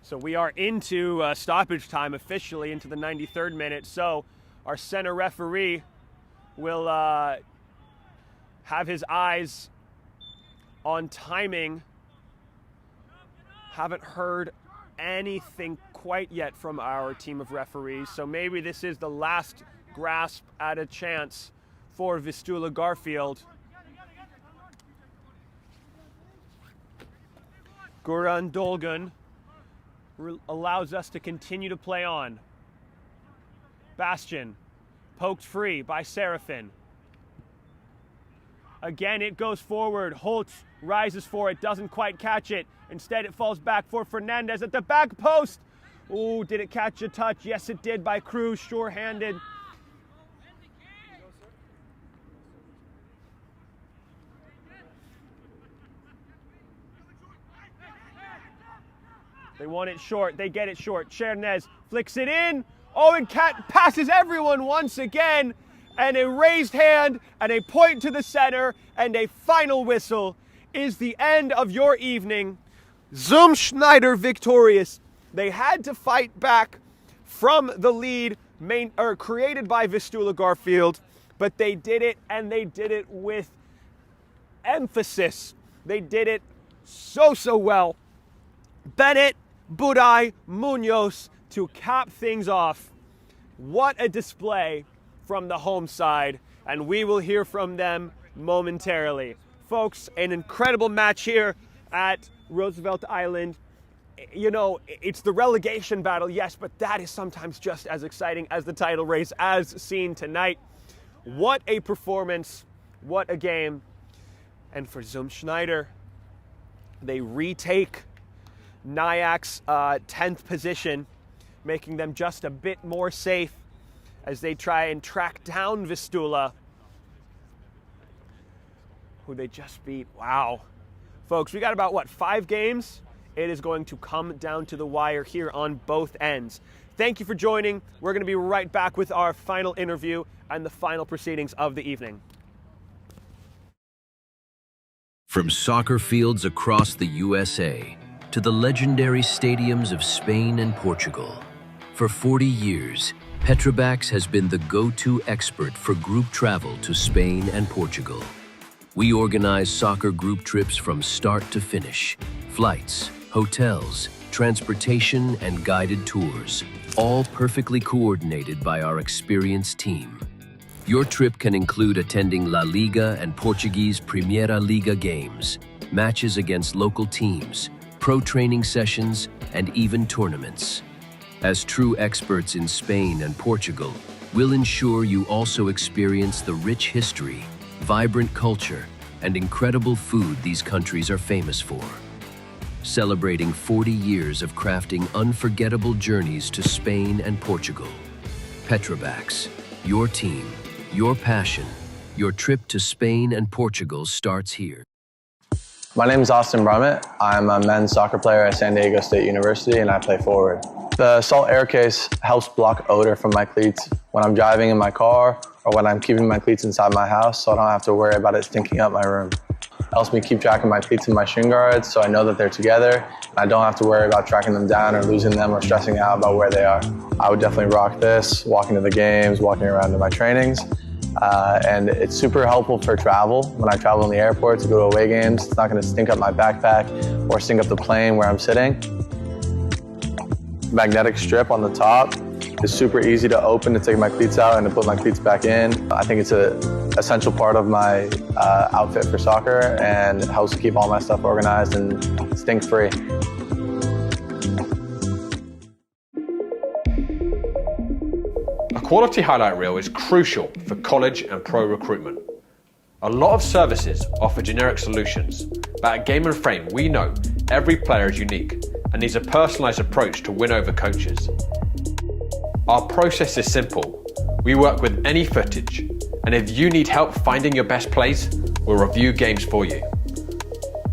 So we are into stoppage time officially, into the 93rd minute. So our center referee will have his eyes on timing. Haven't heard anything quite yet from our team of referees. So maybe this is the last grasp at a chance for Vistula Garfield. Guran Dolgun allows us to continue to play on. Bastion, poked free by Serafin. Again, it goes forward. Holtz rises for it, doesn't quite catch it. Instead, it falls back for Fernandez at the back post. Ooh, did it catch a touch? Yes, it did by Cruz, sure-handed. They They want it short. They get it short. Chernez flicks it in. Oh, and Cat passes everyone once again. And a raised hand and a point to the center and a final whistle is the end of your evening. Schneider victorious. They had to fight back from the lead created by Vistula Garfield, but they did it, and they did it with emphasis. They did it so well. Bennett, Budai, Munoz to cap things off. What a display from the home side, and we will hear from them momentarily. Folks, an incredible match here at Roosevelt Island. You know, it's the relegation battle, yes, but that is sometimes just as exciting as the title race, as seen tonight. What a performance, what a game. And for Schneider, they retake Nyak's 10th position, making them just a bit more safe as they try and track down Vistula, who they just beat. Wow. Folks, we got about, 5 games? It is going to come down to the wire here on both ends. Thank you for joining. We're going to be right back with our final interview and the final proceedings of the evening. From soccer fields across the USA to the legendary stadiums of Spain and Portugal, for 40 years, Petrobax has been the go-to expert for group travel to Spain and Portugal. We organize soccer group trips from start to finish, flights, hotels, transportation, and guided tours, all perfectly coordinated by our experienced team. Your trip can include attending La Liga and Portuguese Primeira Liga games, matches against local teams, pro training sessions, and even tournaments. As true experts in Spain and Portugal, we'll ensure you also experience the rich history, vibrant culture, and incredible food these countries are famous for. Celebrating 40 years of crafting unforgettable journeys to Spain and Portugal. Petrobax, your team, your passion, your trip to Spain and Portugal starts here. My name is Austin Brummett. I'm a men's soccer player at San Diego State University, and I play forward. The salt air case helps block odor from my cleats when I'm driving in my car or when I'm keeping my cleats inside my house, so I don't have to worry about it stinking up my room. It helps me keep track of my cleats and my shin guards, so I know that they're together, and I don't have to worry about tracking them down or losing them or stressing out about where they are. I would definitely rock this, walking to the games, walking around to my trainings. And it's super helpful for travel. When I travel in the airport to go to away games, it's not going to stink up my backpack or stink up the plane where I'm sitting. Magnetic strip on the top is super easy to open to take my cleats out and to put my cleats back in. I think it's an essential part of my outfit for soccer, and it helps keep all my stuff organized and stink-free. A quality highlight reel is crucial for college and pro recruitment. A lot of services offer generic solutions, but at Game & Frame we know every player is unique and needs a personalised approach to win over coaches. Our process is simple. We work with any footage, and if you need help finding your best plays, we'll review games for you.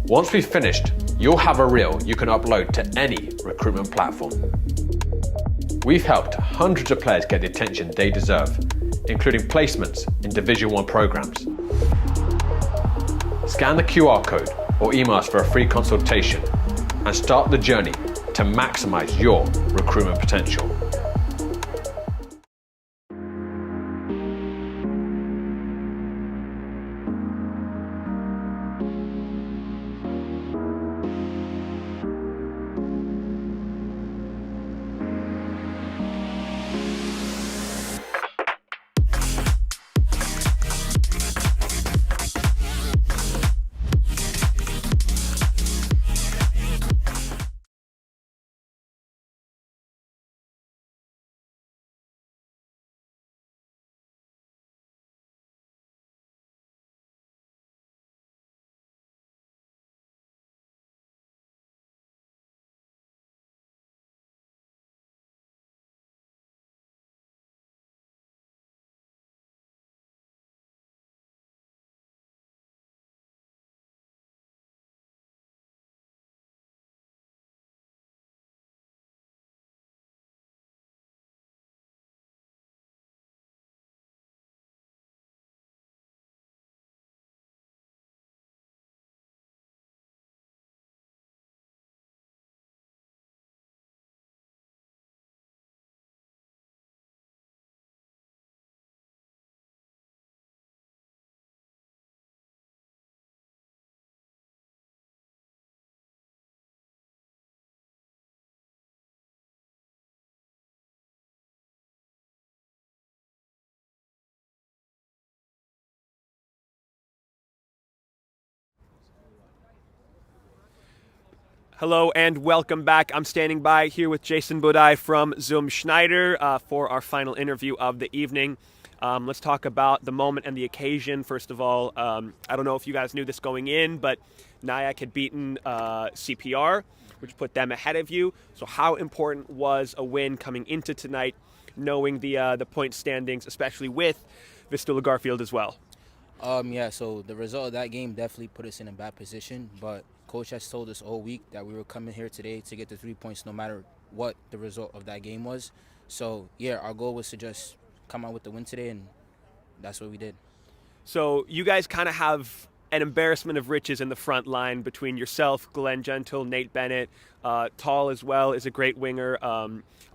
Once we've finished, you'll have a reel you can upload to any recruitment platform. We've helped hundreds of players get the attention they deserve, including placements in Division 1 programs. Scan the QR code or email us for a free consultation and start the journey to maximize your recruitment potential. Hello and welcome back. I'm standing by here with Jason Budai from Zoom Schneider for our final interview of the evening. Let's talk about the moment and the occasion. First of all, I don't know if you guys knew this going in, but Nyack had beaten CPR, which put them ahead of you. So how important was a win coming into tonight, knowing the point standings, especially with Vistula Garfield as well? So the result of that game definitely put us in a bad position, but Coach has told us all week that we were coming here today to get the 3 points no matter what the result of that game was. So, yeah, our goal was to just come out with the win today, and that's what we did. So you guys kind of have an embarrassment of riches in the front line between yourself, Glenn Gentle, Nate Bennett. Tall as well is a great winger.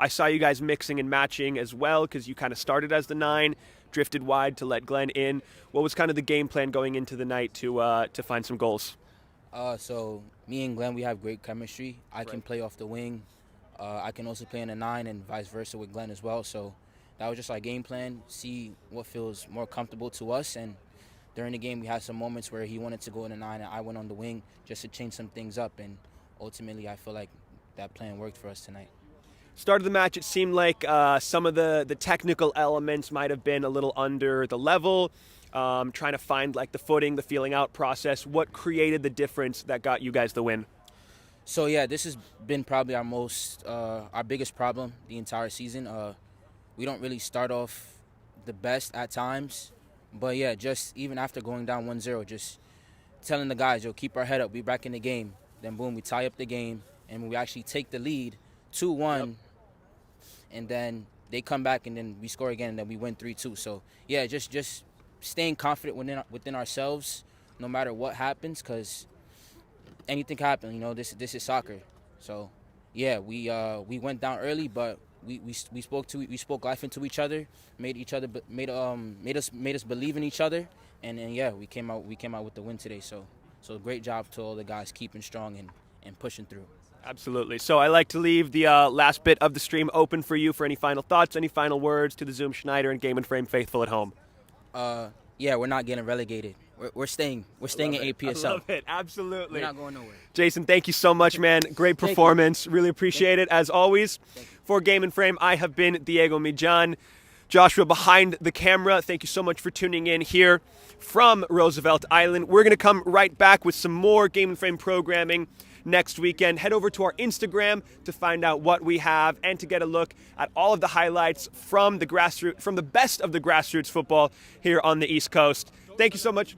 I saw you guys mixing and matching as well because you kind of started as the 9, drifted wide to let Glenn in. What was kind of the game plan going into the night to find some goals? So me and Glenn, we have great chemistry. I can play off the wing. I can also play in a 9 and vice versa with Glenn as well. So that was just our game plan, see what feels more comfortable to us. And during the game, we had some moments where he wanted to go in a 9 and I went on the wing just to change some things up. And ultimately, I feel like that plan worked for us tonight. Start of the match, it seemed like some of the technical elements might have been a little under the level. Trying to find like the footing, the feeling out process. What created the difference that got you guys the win? So yeah, this has been probably our biggest problem the entire season. We don't really start off the best at times, but yeah, just even after going down 1-0, just telling the guys, yo, keep our head up, we back in the game. Then boom, we tie up the game, and we actually take the lead 2-1, and then they come back, and then we score again, and then we win 3-2. So yeah, just staying confident within ourselves, no matter what happens, because anything can happen. You know, this is soccer. So, yeah, we went down early, but we spoke life into each other, made us believe in each other, and then yeah, we came out with the win today. So great job to all the guys keeping strong and pushing through. Absolutely. So I like to leave the last bit of the stream open for you for any final thoughts, any final words to the Zoom Schneider and Game and Frame faithful at home. Yeah, we're not getting relegated. We're staying in APSL. I love it. Absolutely. We're not going nowhere. Jason, thank you so much, man. Great performance. Really appreciate it, as always. For Game and Frame, I have been Diego Mijan. Joshua behind the camera, thank you so much for tuning in here from Roosevelt Island. We're going to come right back with some more Game and Frame programming next weekend. Head over to our Instagram to find out what we have and to get a look at all of the highlights from the best of the grassroots football here on the East Coast. Thank you so much.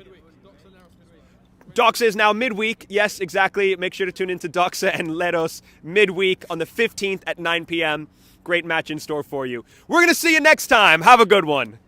Doxa is now midweek. Yes, exactly. Make sure to tune into Doxa and Leros midweek on the 15th at 9 p.m. Great match in store for you. We're going to see you next time. Have a good one.